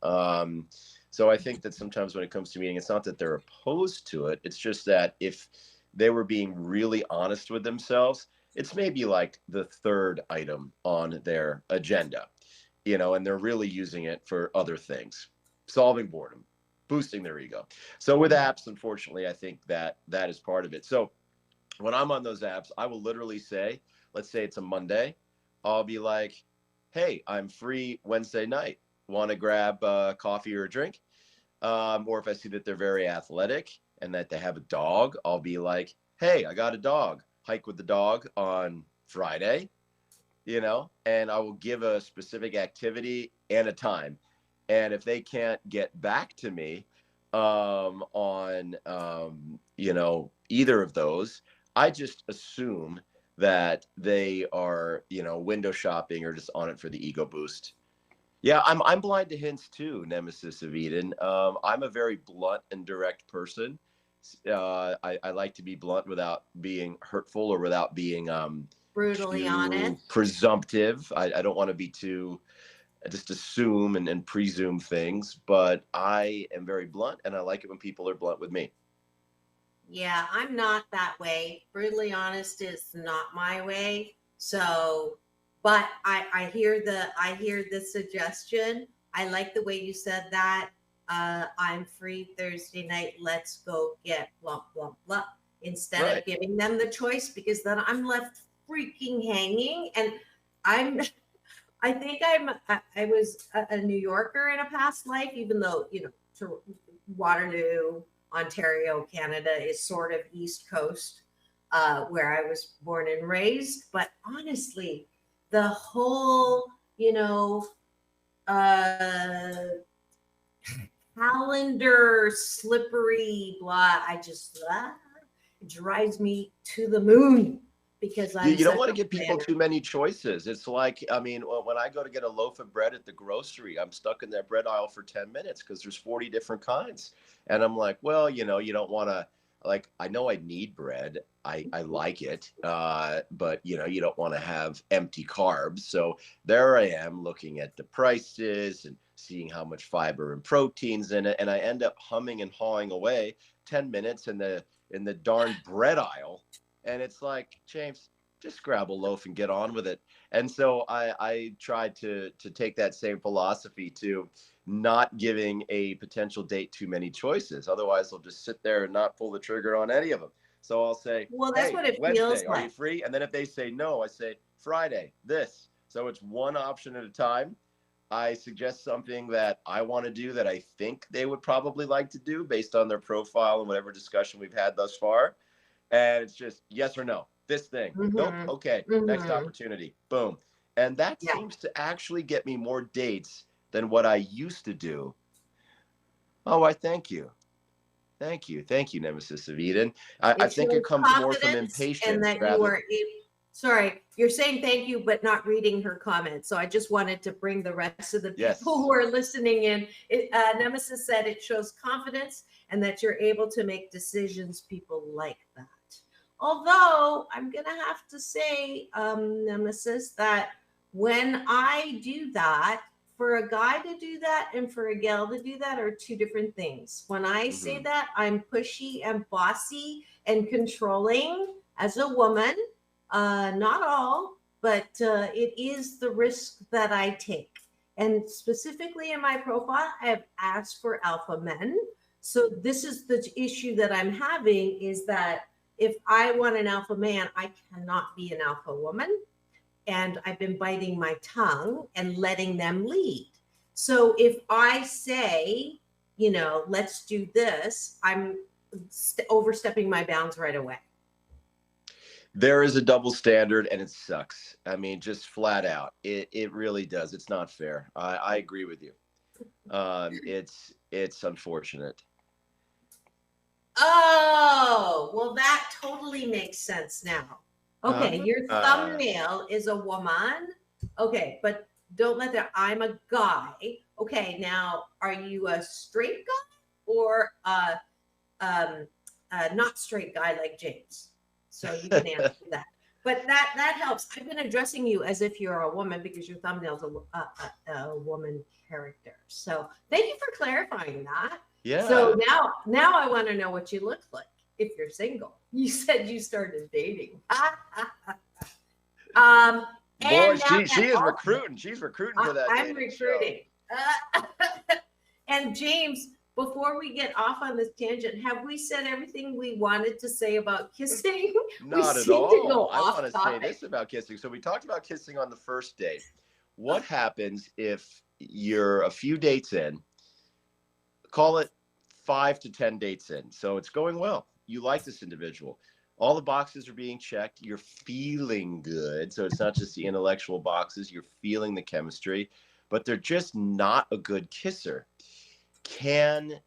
So I think that sometimes when it comes to meeting, it's not that they're opposed to it. It's just that if they were being really honest with themselves, it's maybe like the third item on their agenda, and they're really using it for other things, solving boredom, boosting their ego. So with apps, unfortunately, I think that is part of it. So when I'm on those apps, I will literally say, let's say it's a Monday, I'll be like, hey, I'm free Wednesday night. Want to grab coffee or a drink? Or if I see that they're very athletic and that they have a dog, I'll be like, hey, I got a dog. Hike with the dog on Friday, and I will give a specific activity and a time. And if they can't get back to me on, either of those, I just assume that they are, window shopping or just on it for the ego boost. Yeah, I'm blind to hints too, Nemesis of Eden. I'm a very blunt and direct person. I like to be blunt without being hurtful or without being brutally honest, presumptive. I don't want to be too just assume and presume things, but I am very blunt, and I like it when people are blunt with me. Yeah, I'm not that way. Brutally honest is not my way. So, but I hear the suggestion. I like the way you said that. I'm free Thursday night. Let's go get blah, blah, blah. Instead of giving them the choice, because then I'm left freaking hanging. And I think I was a New Yorker in a past life, even though, Waterloo, Ontario, Canada is sort of East Coast, where I was born and raised. But honestly, the whole, calendar slippery blah, it drives me to the moon. Because you don't want to give people too many choices. It's like, when I go to get a loaf of bread at the grocery, I'm stuck in that bread aisle for 10 minutes because there's 40 different kinds. And I'm like, well, you don't want to, like, I know I need bread. I like it. But, you don't want to have empty carbs. So there I am looking at the prices and seeing how much fiber and protein's in it. And I end up humming and hawing away 10 minutes in the darn bread aisle. And it's like, James, just grab a loaf and get on with it. And so I tried to take that same philosophy to not giving a potential date too many choices. Otherwise, they'll just sit there and not pull the trigger on any of them. So I'll say, well, that's hey, what it Wednesday, feels like. Are you free? And then if they say no, I say Friday, this. So it's one option at a time. I suggest something that I want to do that I think they would probably like to do based on their profile and whatever discussion we've had thus far. And it's just yes or no. This thing. Nope. Okay. Next opportunity. Boom. And that seems to actually get me more dates than what I used to do. Oh, I thank you. Thank you. Thank you, Nemesis of Eden. I think it comes more from impatience. And that you are, sorry, you're saying thank you, but not reading her comments. So I just wanted to bring the rest of the people who are listening in. Nemesis said it shows confidence and that you're able to make decisions. People like that. Although I'm going to have to say, Nemesis, that when I do that, for a guy to do that and for a gal to do that are two different things. When I say that, I'm pushy and bossy and controlling as a woman. Not all, but it is the risk that I take. And specifically in my profile, I have asked for alpha men. So this is the issue that I'm having, is that if I want an alpha man, I cannot be an alpha woman. And I've been biting my tongue and letting them lead. So if I say, you know, let's do this, I'm overstepping my bounds right away. There is a double standard and it sucks. I mean, just flat out. It really does. It's not fair. I agree with you. It's unfortunate. Oh, well, that totally makes sense now. Okay, your thumbnail is a woman. Okay, but don't let that. I'm a guy. Okay, now are you a straight guy or not straight guy like James? So you can answer that. But that helps. I've been addressing you as if you're a woman because your thumbnail's a woman character. So thank you for clarifying that. Yeah. So now I want to know what you look like if you're single. You said you started dating. Boy, she is recruiting. She's recruiting for that. I'm recruiting. And James, before we get off on this tangent, have we said everything we wanted to say about kissing? Not at all. I want to say this about kissing. So we talked about kissing on the first date. What happens if you're a few dates in, call it 5 to 10 dates in. So it's going well. You like this individual. All the boxes are being checked. You're feeling good. So it's not just the intellectual boxes. You're feeling the chemistry, but they're just not a good kisser. Can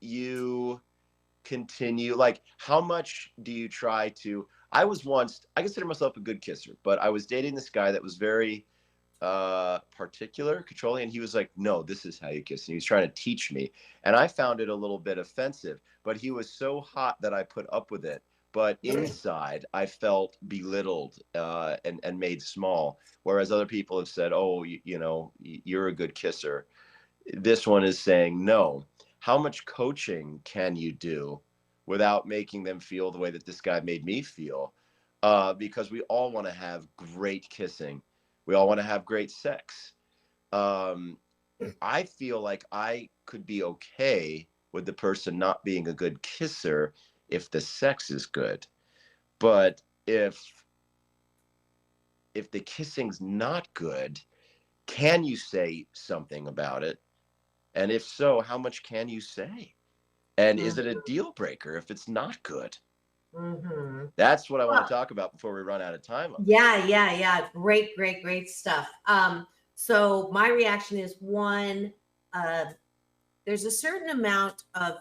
you continue? Like, how much do you try to? I consider myself a good kisser, but I was dating this guy that was very particular, controlling, and he was like, no, this is how you kiss. And he was trying to teach me, and I found it a little bit offensive, but he was so hot that I put up with it. But inside I felt belittled and made small, whereas other people have said, oh, you know, you're a good kisser. This one is saying, no, how much coaching can you do without making them feel the way that this guy made me feel? Because we all want to have great kissing. We all want to have great sex. I feel like I could be okay with the person not being a good kisser if the sex is good. But if the kissing's not good, can you say something about it? And if so, how much can you say? And is it a deal breaker if it's not good? That's what I want to talk about before we run out of time. Yeah. Great stuff. So my reaction is one, there's a certain amount of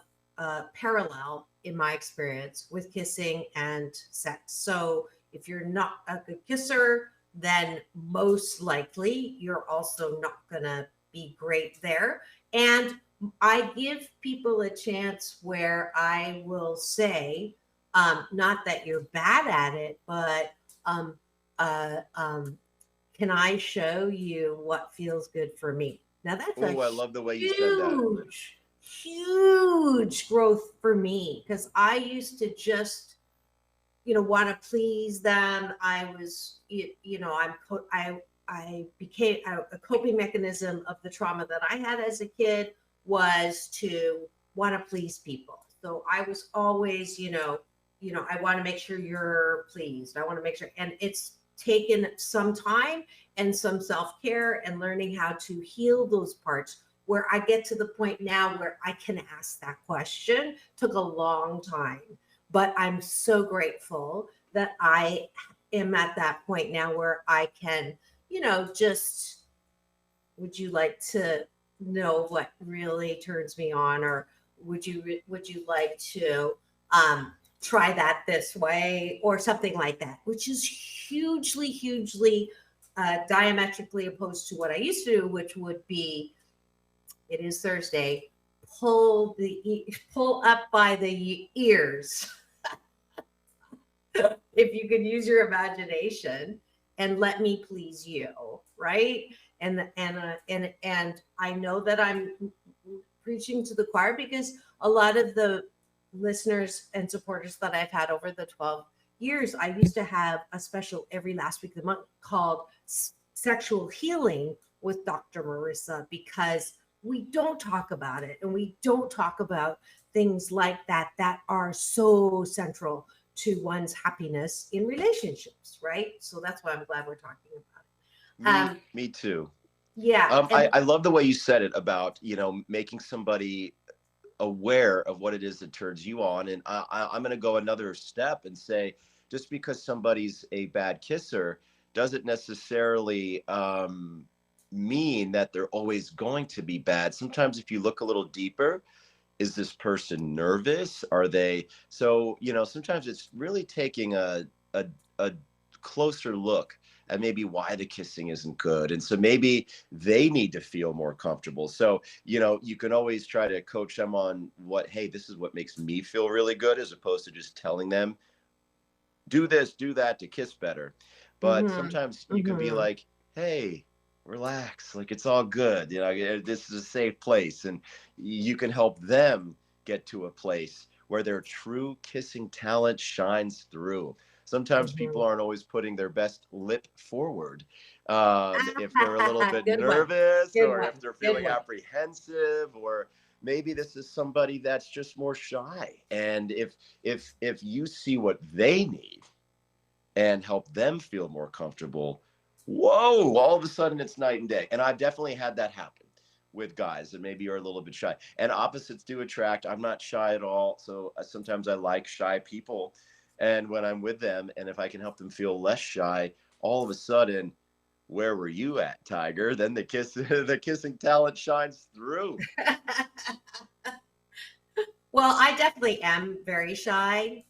parallel in my experience with kissing and sex. So if you're not a good kisser, then most likely you're also not going to be great there. And I give people a chance where I will say, not that you're bad at it, but can I show you what feels good for me? Now that's I love the way you said that. Huge growth for me, because I used to just, want to please them. I was, I became a coping mechanism of the trauma that I had as a kid was to want to please people. So I was always, I want to make sure you're pleased. I want to make sure, and it's taken some time and some self-care and learning how to heal those parts, where I get to the point now where I can ask that question. Took a long time, but I'm so grateful that I am at that point now where I can, just, would you like to know what really turns me on, or would you like to try that this way, or something like that, which is hugely diametrically opposed to what I used to do, which would be, it is Thursday, pull up by the ears. If you could use your imagination and let me please you, right? And I know that I'm preaching to the choir, because a lot of the listeners and supporters that I've had over the 12 years, I used to have a special every last week of the month called Sexual Healing with Dr. Marissa, because we don't talk about it, and we don't talk about things like that are so central to one's happiness in relationships, right? So that's why I'm glad we're talking about it. Me too. Yeah. I love the way you said it about, making somebody aware of what it is that turns you on. And I'm going to go another step and say, just because somebody's a bad kisser doesn't necessarily mean that they're always going to be bad. Sometimes if you look a little deeper, is this person nervous? Are they? So, sometimes it's really taking a closer look at maybe why the kissing isn't good. And so maybe they need to feel more comfortable. So, you can always try to coach them on hey, this is what makes me feel really good, as opposed to just telling them, do this, do that to kiss better. But sometimes you can be like, hey, relax, like it's all good. This is a safe place. And you can help them get to a place where their true kissing talent shines through. Sometimes people aren't always putting their best lip forward. If they're a little bit nervous, or if they're feeling apprehensive, or maybe this is somebody that's just more shy. And if you see what they need and help them feel more comfortable, whoa, all of a sudden it's night and day. And I've definitely had that happen with guys that maybe are a little bit shy, and opposites do attract. I'm not shy at all. So sometimes I like shy people. And when I'm with them, and if I can help them feel less shy, all of a sudden, where were you at, Tiger? Then the kissing talent shines through. Well, I definitely am very shy,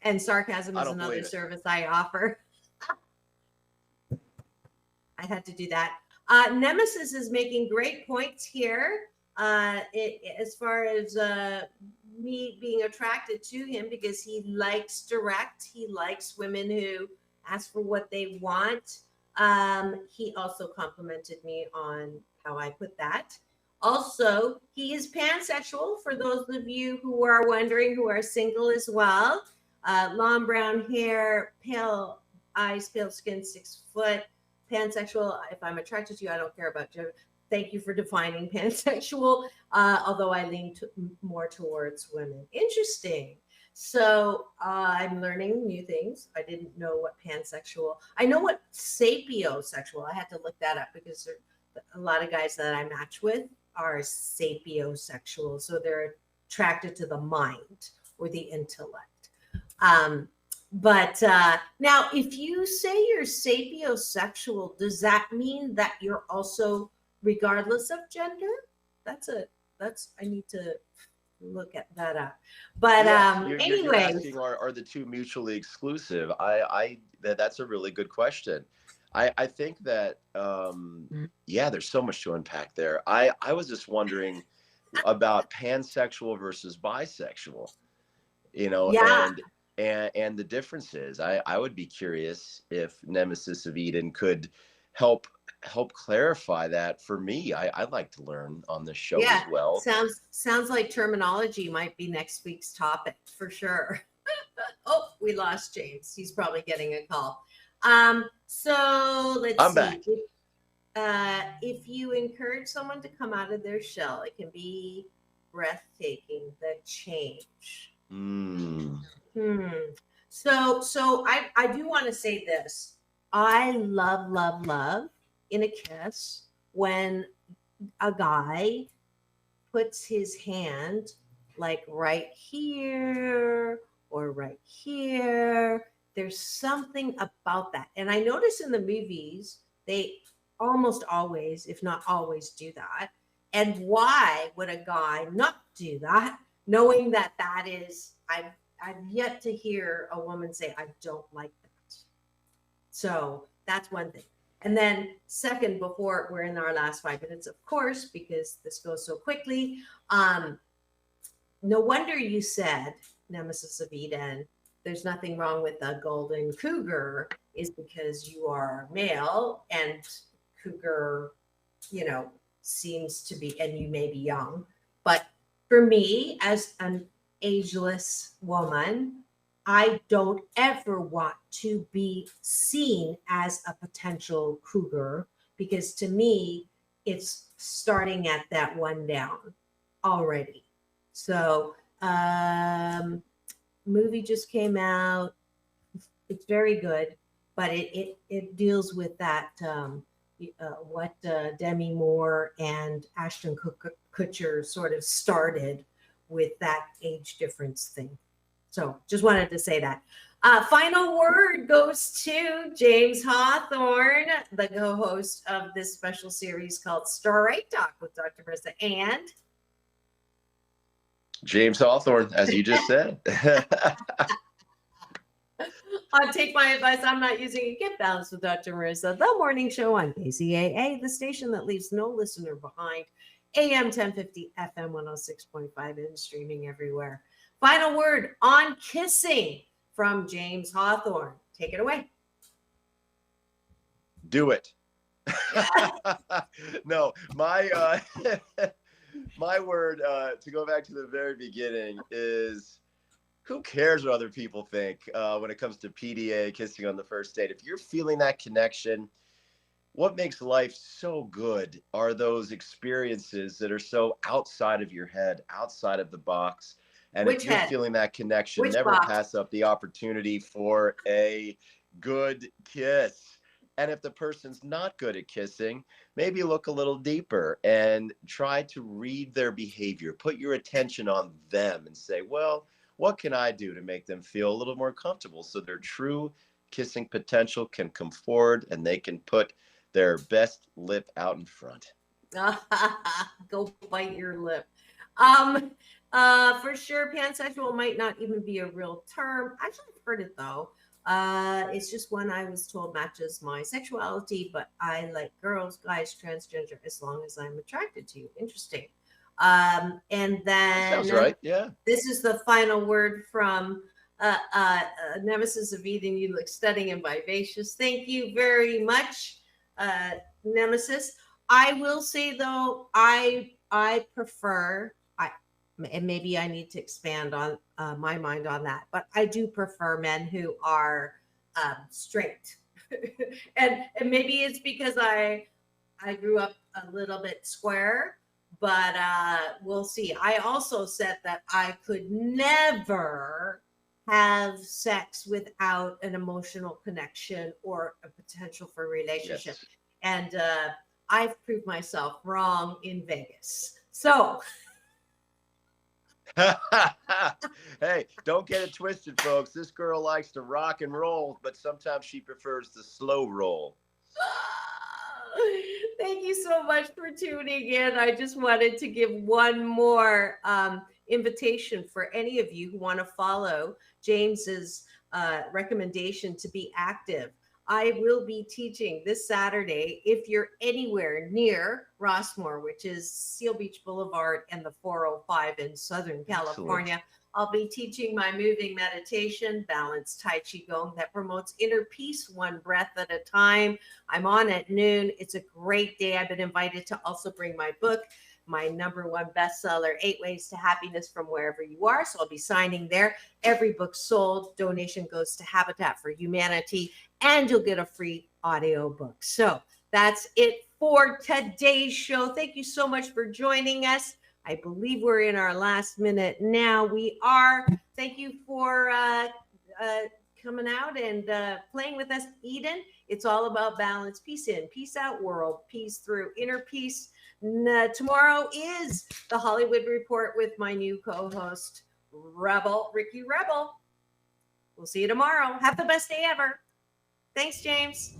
and sarcasm is another service I offer. I had to do that. Nemesis is making great points here. As far as me being attracted to him, because he likes direct. He likes women who ask for what they want. He also complimented me on how I put that. Also, he is pansexual, for those of you who are wondering, who are single as well. Long brown hair, pale eyes, pale skin, 6 foot. Pansexual. If I'm attracted to you, I don't care about gender. Thank you for defining pansexual, although I lean more towards women. Interesting. So I'm learning new things. I didn't know what pansexual. I know what sapiosexual. I had to look that up, because a lot of guys that I match with are sapiosexual. So they're attracted to the mind or the intellect. But now, if you say you're sapiosexual, does that mean that you're also regardless of gender? I need to look at that up. But you're asking, are the two mutually exclusive? That's a really good question. I think that there's so much to unpack there. I was just wondering about pansexual versus bisexual, and the differences. I would be curious if Nemesis of Eden could help clarify that for me. I'd like to learn on this show as well. Sounds like terminology might be next week's topic for sure. Oh, we lost James. He's probably getting a call. So let's see. Back. If you encourage someone to come out of their shell, it can be breathtaking, the change. So I do want to say this. I love in a kiss when a guy puts his hand like right here or right here. There's something about that. And I notice in the movies, they almost always, if not always, do that. And why would a guy not do that, knowing that that is, I've yet to hear a woman say, I don't like that. So that's one thing. And then second, before we're in our last 5 minutes, of course, because this goes so quickly, no wonder you said, Nemesis of Eden, there's nothing wrong with a golden cougar, is because you are male and cougar, seems to be, and you may be young. But for me, as an ageless woman, I don't ever want to be seen as a potential cougar, because to me, it's starting at that one down already. So, movie just came out. It's very good, but it deals with that what Demi Moore and Ashton Kutcher sort of started with that age difference thing. So just wanted to say that. Final word goes to James Hawthorne, the co-host of this special series called Straight Talk with Dr. Marissa, and James Hawthorne, as you just said. Take my advice. I'm not using it. Get balanced with Dr. Marissa, the morning show on KCAA, the station that leaves no listener behind. AM 1050, FM 106.5, and streaming everywhere. Final word on kissing from James Hawthorne. Take it away. Do it. No, my my word to go back to the very beginning is, who cares what other people think when it comes to PDA, kissing on the first date? If you're feeling that connection, what makes life so good are those experiences that are so outside of your head, outside of the box. And if you're feeling that connection, never pass up the opportunity for a good kiss. And if the person's not good at kissing, maybe look a little deeper and try to read their behavior. Put your attention on them and say, well, what can I do to make them feel a little more comfortable so their true kissing potential can come forward and they can put their best lip out in front? Go bite your lip. For sure, pansexual might not even be a real term. Actually, I've heard it though. It's just one I was told matches my sexuality, but I like girls, guys, transgender, as long as I'm attracted to you. Interesting. And then sounds right. Yeah. This is the final word from Nemesis of Eden. You look stunning and vivacious. Thank you very much, Nemesis. I will say though, I prefer, and maybe I need to expand on my mind on that, but I do prefer men who are straight. and maybe it's because I grew up a little bit square, but we'll see. I also said that I could never have sex without an emotional connection or a potential for a relationship. Yes. And I've proved myself wrong in Vegas. So hey, don't get it twisted, folks. This girl likes to rock and roll, but sometimes she prefers the slow roll. Thank you so much for tuning in. I just wanted to give one more invitation for any of you who want to follow James's recommendation to be active. I will be teaching this Saturday, if you're anywhere near Rossmore, which is Seal Beach Boulevard and the 405 in Southern California. Excellent. I'll be teaching my moving meditation, balanced Tai Chi Gong, that promotes inner peace, one breath at a time. I'm on at noon. It's a great day. I've been invited to also bring my book, my #1 bestseller, 8 Ways to Happiness from Wherever You Are. So I'll be signing there. Every book sold, donation goes to Habitat for Humanity, and you'll get a free audio book. So that's it for today's show. Thank you so much for joining us. I believe we're in our last minute now. We are. Thank you for coming out and playing with us, Eden. It's all about balance, peace in, peace out, world peace through, inner peace. Tomorrow is the Hollywood Report with my new co-host, Ricky Rebel. We'll see you tomorrow. Have the best day ever. Thanks, James.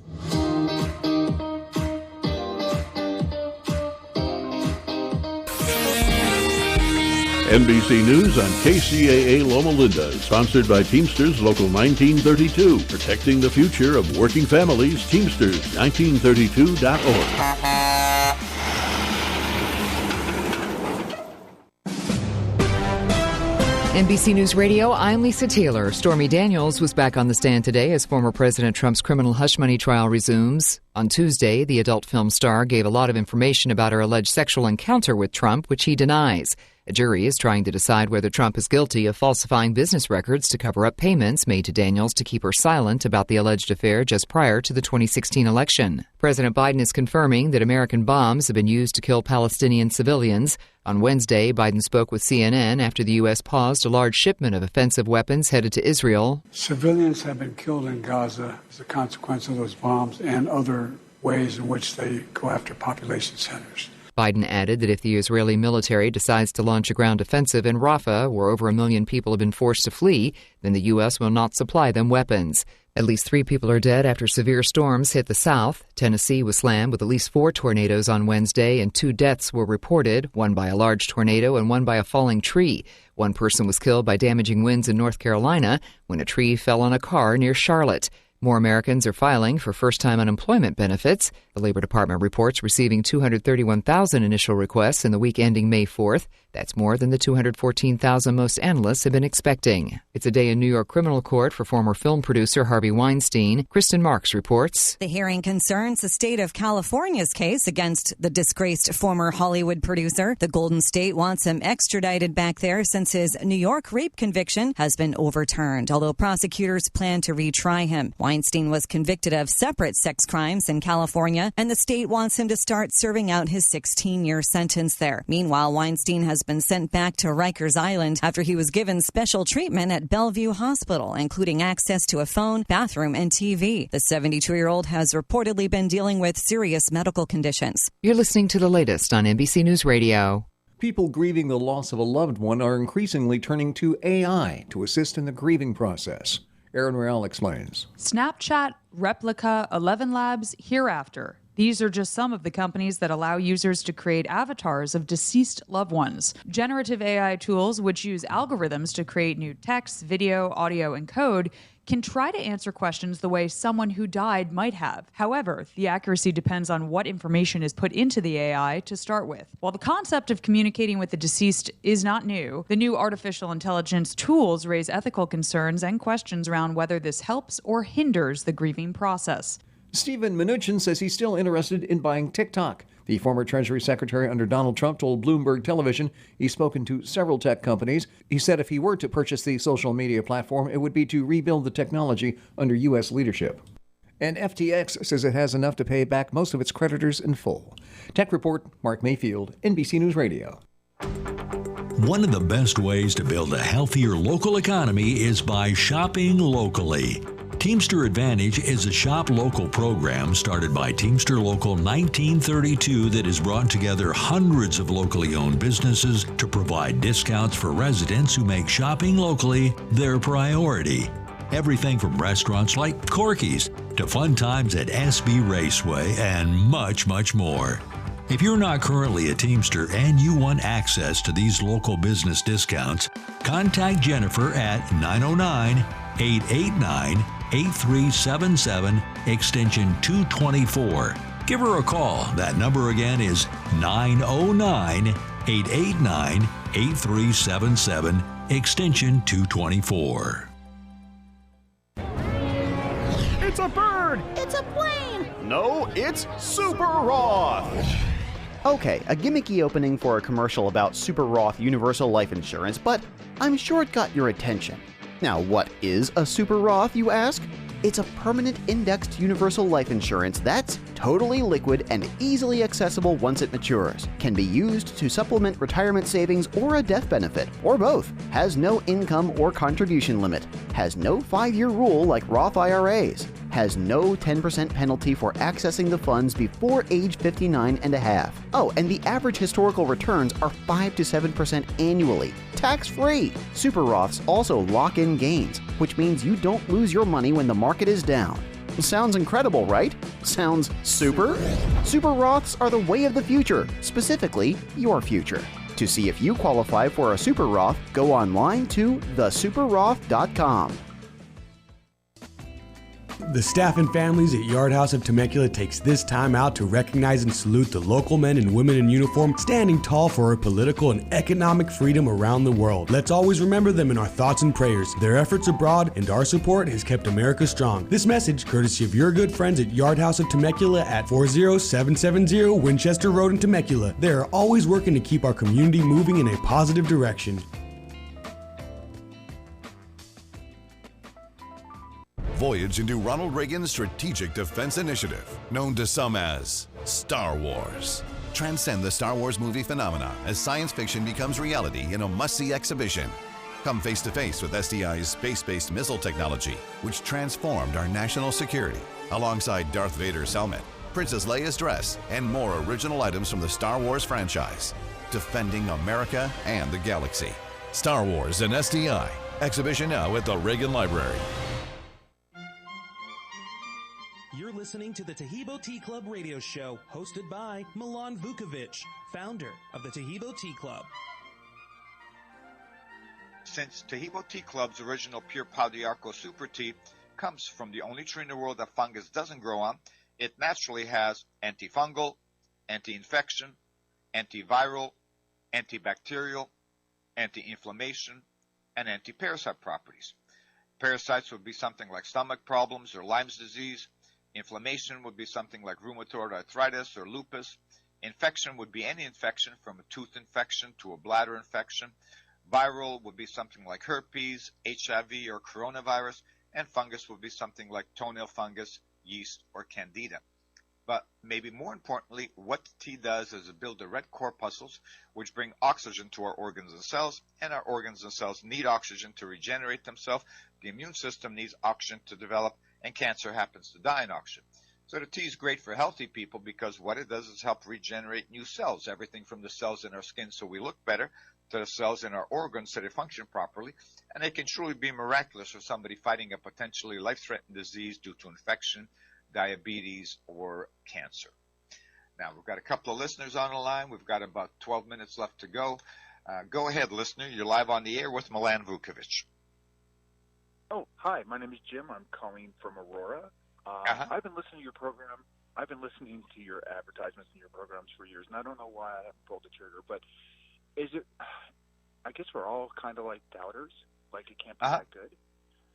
NBC News on KCAA Loma Linda is sponsored by Teamsters Local 1932, protecting the future of working families. Teamsters1932.org. NBC News Radio, I'm Lisa Taylor. Stormy Daniels was back on the stand today as former President Trump's criminal hush money trial resumes. On Tuesday, the adult film star gave a lot of information about her alleged sexual encounter with Trump, which he denies. A jury is trying to decide whether Trump is guilty of falsifying business records to cover up payments made to Daniels to keep her silent about the alleged affair just prior to the 2016 election. President Biden is confirming that American bombs have been used to kill Palestinian civilians. On Wednesday, Biden spoke with CNN after the U.S. paused a large shipment of offensive weapons headed to Israel. Civilians have been killed in Gaza as a consequence of those bombs and other ways in which they go after population centers. Biden added that if the Israeli military decides to launch a ground offensive in Rafah, where over 1 million people have been forced to flee, then the U.S. will not supply them weapons. At least 3 people are dead after severe storms hit the South. Tennessee was slammed with at least 4 tornadoes on Wednesday, and 2 deaths were reported, one by a large tornado and one by a falling tree. One person was killed by damaging winds in North Carolina when a tree fell on a car near Charlotte. More Americans are filing for first-time unemployment benefits. The Labor Department reports receiving 231,000 initial requests in the week ending May 4th. That's more than the 214,000 most analysts have been expecting. It's a day in New York criminal court for former film producer Harvey Weinstein. Kristen Marks reports. The hearing concerns the state of California's case against the disgraced former Hollywood producer. The Golden State wants him extradited back there since his New York rape conviction has been overturned, although prosecutors plan to retry him. Weinstein was convicted of separate sex crimes in California, and the state wants him to start serving out his 16-year sentence there. Meanwhile, Weinstein has been sent back to Rikers Island after he was given special treatment at Bellevue Hospital, including access to a phone, bathroom, and TV. The 72-year-old has reportedly been dealing with serious medical conditions. You're listening to the latest on NBC News Radio. People grieving the loss of a loved one are increasingly turning to AI to assist in the grieving process. Aaron Real explains. Snapchat, Replica, 11 Labs, Hereafter. These are just some of the companies that allow users to create avatars of deceased loved ones. Generative AI tools, which use algorithms to create new text, video, audio, and code, can try to answer questions the way someone who died might have. However, the accuracy depends on what information is put into the AI to start with. While the concept of communicating with the deceased is not new, the new artificial intelligence tools raise ethical concerns and questions around whether this helps or hinders the grieving process. Stephen Mnuchin says he's still interested in buying TikTok. The former Treasury Secretary under Donald Trump told Bloomberg Television he's spoken to several tech companies. He said if he were to purchase the social media platform, it would be to rebuild the technology under U.S. leadership. And FTX says it has enough to pay back most of its creditors in full. Tech Report, Mark Mayfield, NBC News Radio. One of the best ways to build a healthier local economy is by shopping locally. Teamster Advantage is a shop local program started by Teamster Local 1932 that has brought together hundreds of locally owned businesses to provide discounts for residents who make shopping locally their priority. Everything from restaurants like Corky's to fun times at SB Raceway and much, much more. If you're not currently a Teamster and you want access to these local business discounts, contact Jennifer at 909-889-8377, extension 224. Give her a call. That number again is 909-889-8377, extension 224. It's a bird! It's a plane! No, it's Super Roth! Okay, a gimmicky opening for a commercial about Super Roth Universal Life Insurance, but I'm sure it got your attention. Now, what is a Super Roth, you ask? It's a permanent indexed universal life insurance that's totally liquid and easily accessible once it matures. Can be used to supplement retirement savings or a death benefit, or both. Has no income or contribution limit. Has no 5-year rule like Roth IRAs. has no 10% penalty for accessing the funds before age 59 and a half. Oh, and the average historical returns are 5 to 7% annually, tax-free. Super Roths also lock in gains, which means you don't lose your money when the market is down. Sounds incredible, right? Sounds super? Super Roths are the way of the future, specifically your future. To see if you qualify for a Super Roth, go online to thesuperroth.com. The staff and families at Yard House of Temecula takes this time out to recognize and salute the local men and women in uniform standing tall for our political and economic freedom around the world. Let's always remember them in our thoughts and prayers. Their efforts abroad and our support has kept America strong. This message, courtesy of your good friends at Yard House of Temecula at 40770 Winchester Road in Temecula. They are always working to keep our community moving in a positive direction. Voyage into Ronald Reagan's Strategic Defense Initiative, known to some as Star Wars. Transcend the Star Wars movie phenomenon as science fiction becomes reality in a must-see exhibition. Come face-to-face with SDI's space-based missile technology, which transformed our national security, alongside Darth Vader's helmet, Princess Leia's dress, and more original items from the Star Wars franchise. Defending America and the galaxy. Star Wars and SDI. Exhibition now at the Reagan Library. You're listening to the Tahibo Tea Club radio show, hosted by Milan Vukovic, founder of the Tahibo Tea Club. Since Tahibo Tea Club's original pure Pau d'Arco super tea comes from the only tree in the world that fungus doesn't grow on, it naturally has antifungal, anti-infection, antiviral, antibacterial, anti-inflammation, and anti-parasite properties. Parasites would be something like stomach problems or Lyme's disease. Inflammation would be something like rheumatoid arthritis or lupus. Infection would be any infection from a tooth infection to a bladder infection. Viral would be something like herpes, HIV, or coronavirus. And fungus would be something like toenail fungus, yeast, or candida. But maybe more importantly, what the tea does is it builds the red corpuscles, which bring oxygen to our organs and cells, and our organs and cells need oxygen to regenerate themselves. The immune system needs oxygen to develop, and cancer happens to die in oxygen. So the tea is great for healthy people because what it does is help regenerate new cells, everything from the cells in our skin so we look better to the cells in our organs so they function properly. And it can truly be miraculous for somebody fighting a potentially life-threatening disease due to infection, diabetes, or cancer. Now, we've got a couple of listeners on the line. We've got about 12 minutes left to go. Go ahead, listener. You're live on the air with Milan Vukovic. Oh, hi. My name is Jim. I'm calling from Aurora. I've been listening to your program. I've been listening to your advertisements and your programs for years, and I don't know why I haven't pulled the trigger, but is it, I guess we're all kind of like doubters, like it can't be that good.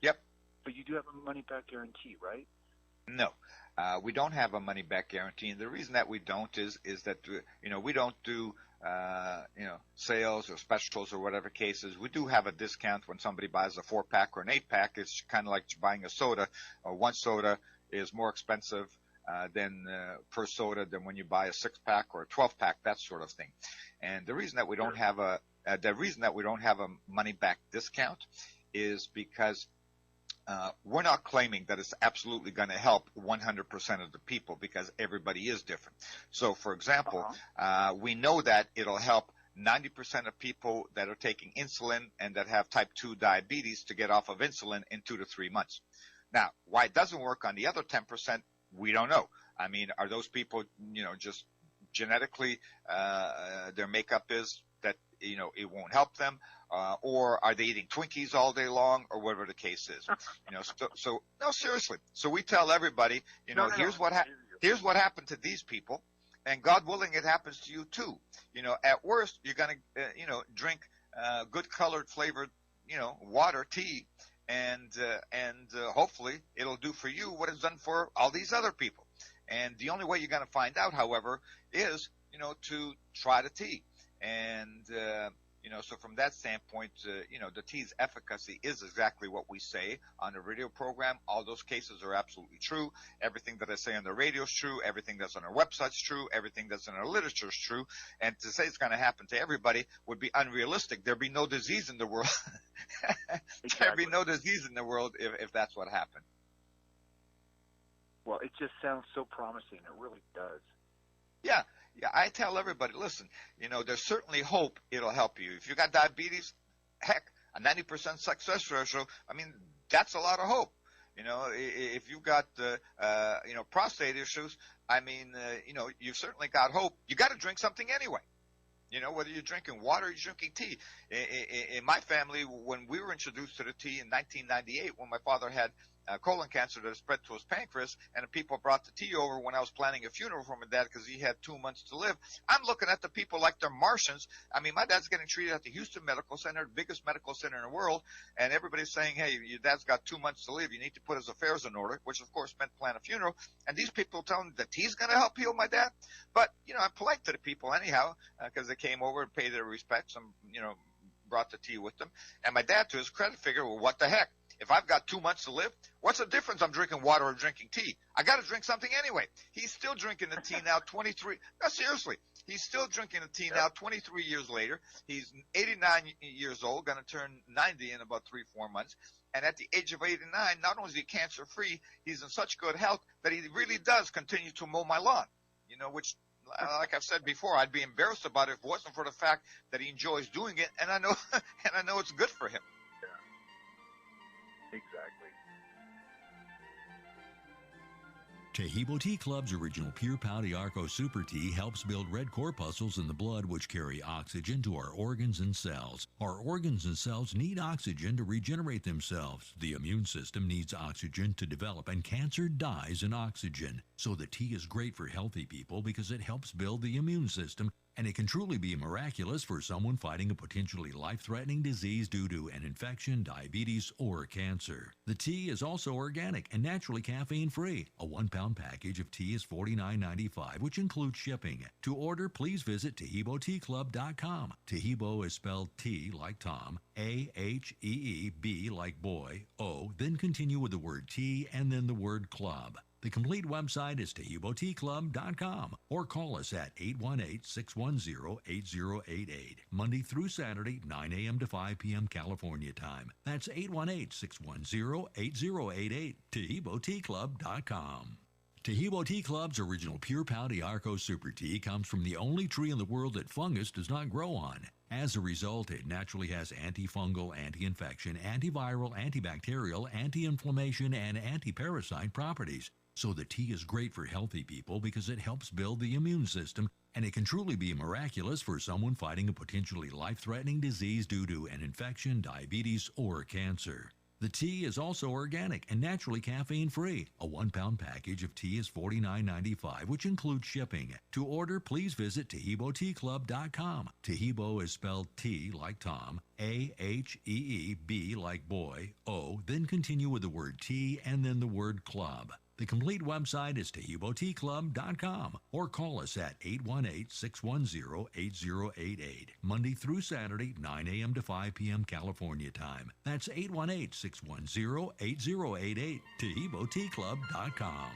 Yep. But you do have a money-back guarantee, right? No, we don't have a money-back guarantee, and the reason that we don't is that we don't do sales or specials or whatever cases. We do have a discount when somebody buys a 4-pack or an 8-pack. It's kind of like buying a soda. One soda is more expensive per soda than when you buy a 6-pack or a 12-pack, that sort of thing. And the reason that we don't have a money-back discount is because we're not claiming that it's absolutely going to help 100% of the people because everybody is different. So, for example, we know that it'll help 90% of people that are taking insulin and that have type 2 diabetes to get off of insulin in 2 to 3 months. Now, why it doesn't work on the other 10%, we don't know. I mean, are those people, just genetically their makeup is that, it won't help them? Or are they eating Twinkies all day long, or whatever the case is? So no, seriously. So we tell everybody, here's what happened to these people, and God willing, it happens to you too. At worst, you're gonna, drink good colored flavored, water, tea, and hopefully it'll do for you what it's done for all these other people. And the only way you're gonna find out, however, is to try the tea. And so from that standpoint, the tea's efficacy is exactly what we say on the radio program. All those cases are absolutely true. Everything that I say on the radio is true. Everything that's on our website is true. Everything that's in our literature is true. And to say it's going to happen to everybody would be unrealistic. There'd be no disease in the world. There'd be no disease in the world if that's what happened. Well, it just sounds so promising. It really does. Yeah, I tell everybody, listen, there's certainly hope it'll help you. If you got diabetes, heck, a 90% success ratio, I mean, that's a lot of hope. If you've got, prostate issues, I mean, you've certainly got hope. You got to drink something anyway. Whether you're drinking water or you're drinking tea. In my family, when we were introduced to the tea in 1998, when my father had colon cancer that spread to his pancreas, and the people brought the tea over when I was planning a funeral for my dad because he had 2 months to live. I'm looking at the people like they're Martians. I mean, my dad's getting treated at the Houston Medical Center, the biggest medical center in the world, and everybody's saying, hey, your dad's got 2 months to live. You need to put his affairs in order, which of course meant plan a funeral. And these people tell him the tea's going to help heal my dad. But, I'm polite to the people anyhow because they came over and paid their respects and, brought the tea with them. And my dad, to his credit, figured, well, what the heck? If I've got 2 months to live, what's the difference? I'm drinking water or drinking tea. I got to drink something anyway. He's still drinking the tea now, 23. No, seriously. He's still drinking the tea now, 23 years later. He's 89 years old, going to turn 90 in about 3-4 months. And at the age of 89, not only is he cancer-free, he's in such good health that he really does continue to mow my lawn, which, like I've said before, I'd be embarrassed about it if it wasn't for the fact that he enjoys doing it, and I know it's good for him. Exactly. Tehibo Tea Club's original Pure Pau d'Arco Super Tea helps build red corpuscles in the blood which carry oxygen to our organs and cells. Our organs and cells need oxygen to regenerate themselves. The immune system needs oxygen to develop, and cancer dies in oxygen. So the tea is great for healthy people because it helps build the immune system, and it can truly be miraculous for someone fighting a potentially life-threatening disease due to an infection, diabetes, or cancer. The tea is also organic and naturally caffeine-free. A 1-pound package of tea is $49.95, which includes shipping. To order, please visit TehiboTeaClub.com. Tehibo is spelled T like Tom, A-H-E-E-B like boy, O, then continue with the word tea and then the word club. The complete website is TehiboTeaClub.com, or call us at 818-610-8088, Monday through Saturday, 9 a.m. to 5 p.m. California time. That's 818-610-8088, TehiboTeaClub.com. Tehibo Tea Club's original Pure Pau d'Arco Super Tea comes from the only tree in the world that fungus does not grow on. As a result, it naturally has antifungal, anti-infection, antiviral, antibacterial, anti-inflammation, and anti-parasite properties. So the tea is great for healthy people because it helps build the immune system, and it can truly be miraculous for someone fighting a potentially life-threatening disease due to an infection, diabetes, or cancer. The tea is also organic and naturally caffeine-free. A 1-pound package of tea is $49.95, which includes shipping. To order, please visit TehiboTeaClub.com. Tehibo is spelled T like Tom, A-H-E-E-B like boy, O, then continue with the word tea and then the word club. The complete website is TehiboTeaClub.com, or call us at 818-610-8088, Monday through Saturday, 9 a.m. to 5 p.m. California time. That's 818-610-8088, TehiboTeaClub.com.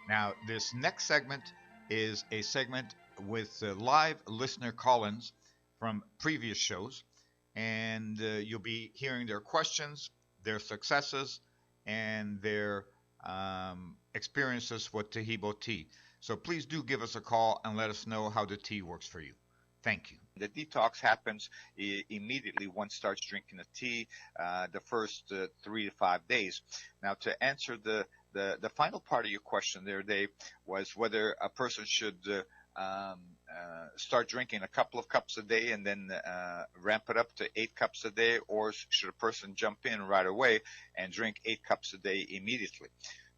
Now, this next segment is a segment with live listener call-ins from previous shows, and you'll be hearing their questions, their successes, and their experiences with Tehibo tea. So please do give us a call and let us know how the tea works for you. Thank you. The detox happens immediately one starts drinking the tea, the first 3 to 5 days. Now, to answer the final part of your question there, Dave, was whether a person should start drinking a couple of cups a day and then ramp it up to 8 cups a day, or should a person jump in right away and drink 8 cups a day immediately?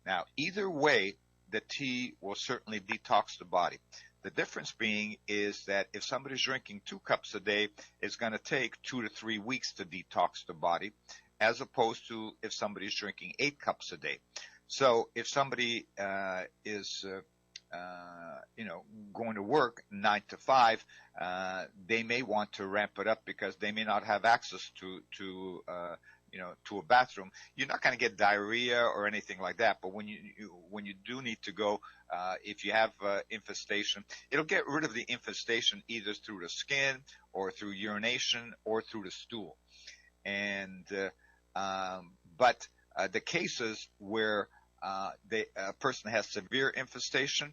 Now, either way, the tea will certainly detox the body. The difference being is that if somebody's drinking 2 cups a day, it's going to take 2 to 3 weeks to detox the body, as opposed to if somebody's drinking 8 cups a day. So if somebody is going to work 9 to 5, they may want to ramp it up because they may not have access to a bathroom. You're not going to get diarrhea or anything like that, but when you do need to go, if you have infestation, it'll get rid of the infestation either through the skin or through urination or through the stool. And but the cases where a person has severe infestation,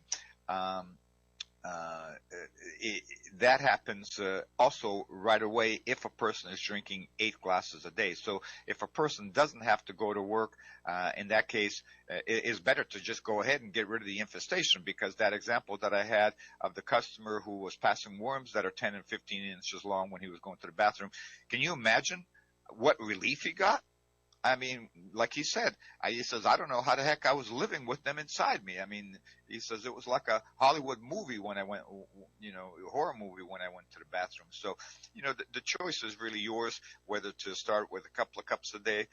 that happens also right away if a person is drinking 8 glasses a day. So if a person doesn't have to go to work, in that case, it is better to just go ahead and get rid of the infestation, because that example that I had of the customer who was passing worms that are 10 and 15 inches long when he was going to the bathroom, can you imagine what relief he got? I mean, like he said, he says, I don't know how the heck I was living with them inside me. I mean, he says it was like a Hollywood movie when I went, a horror movie when I went to the bathroom. So, the choice is really yours, whether to start with a couple of cups a day.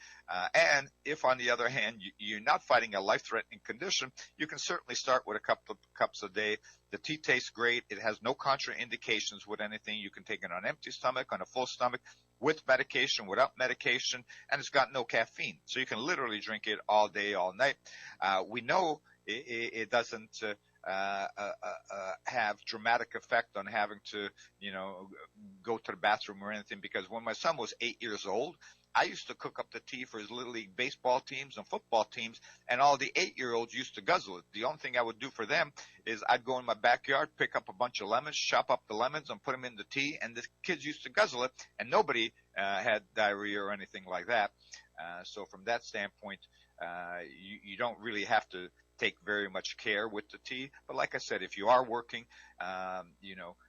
And if, on the other hand, you're not fighting a life-threatening condition, you can certainly start with a couple of cups a day. The tea tastes great. It has no contraindications with anything. You can take it on an empty stomach, on a full stomach, with medication, without medication, and it's got no caffeine. So you can literally drink it all day, all night. We know it doesn't have dramatic effect on having to, go to the bathroom or anything, because when my son was 8 years old, I used to cook up the tea for his Little League baseball teams and football teams, and all the 8-year-olds used to guzzle it. The only thing I would do for them is I'd go in my backyard, pick up a bunch of lemons, chop up the lemons, and put them in the tea, and the kids used to guzzle it, and nobody had diarrhea or anything like that. So from that standpoint, you don't really have to take very much care with the tea. But like I said, if you are working,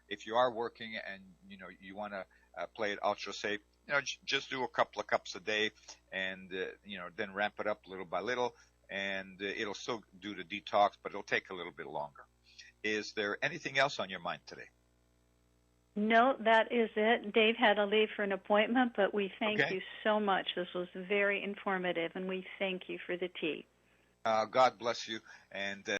if you are working and, you want to play it ultra safe, just do a couple of cups a day and, then ramp it up little by little, and it'll still do the detox, but it'll take a little bit longer. Is there anything else on your mind today? No, that is it. Dave had to leave for an appointment, but we thank you so much. This was very informative, and we thank you for the tea. God bless you. And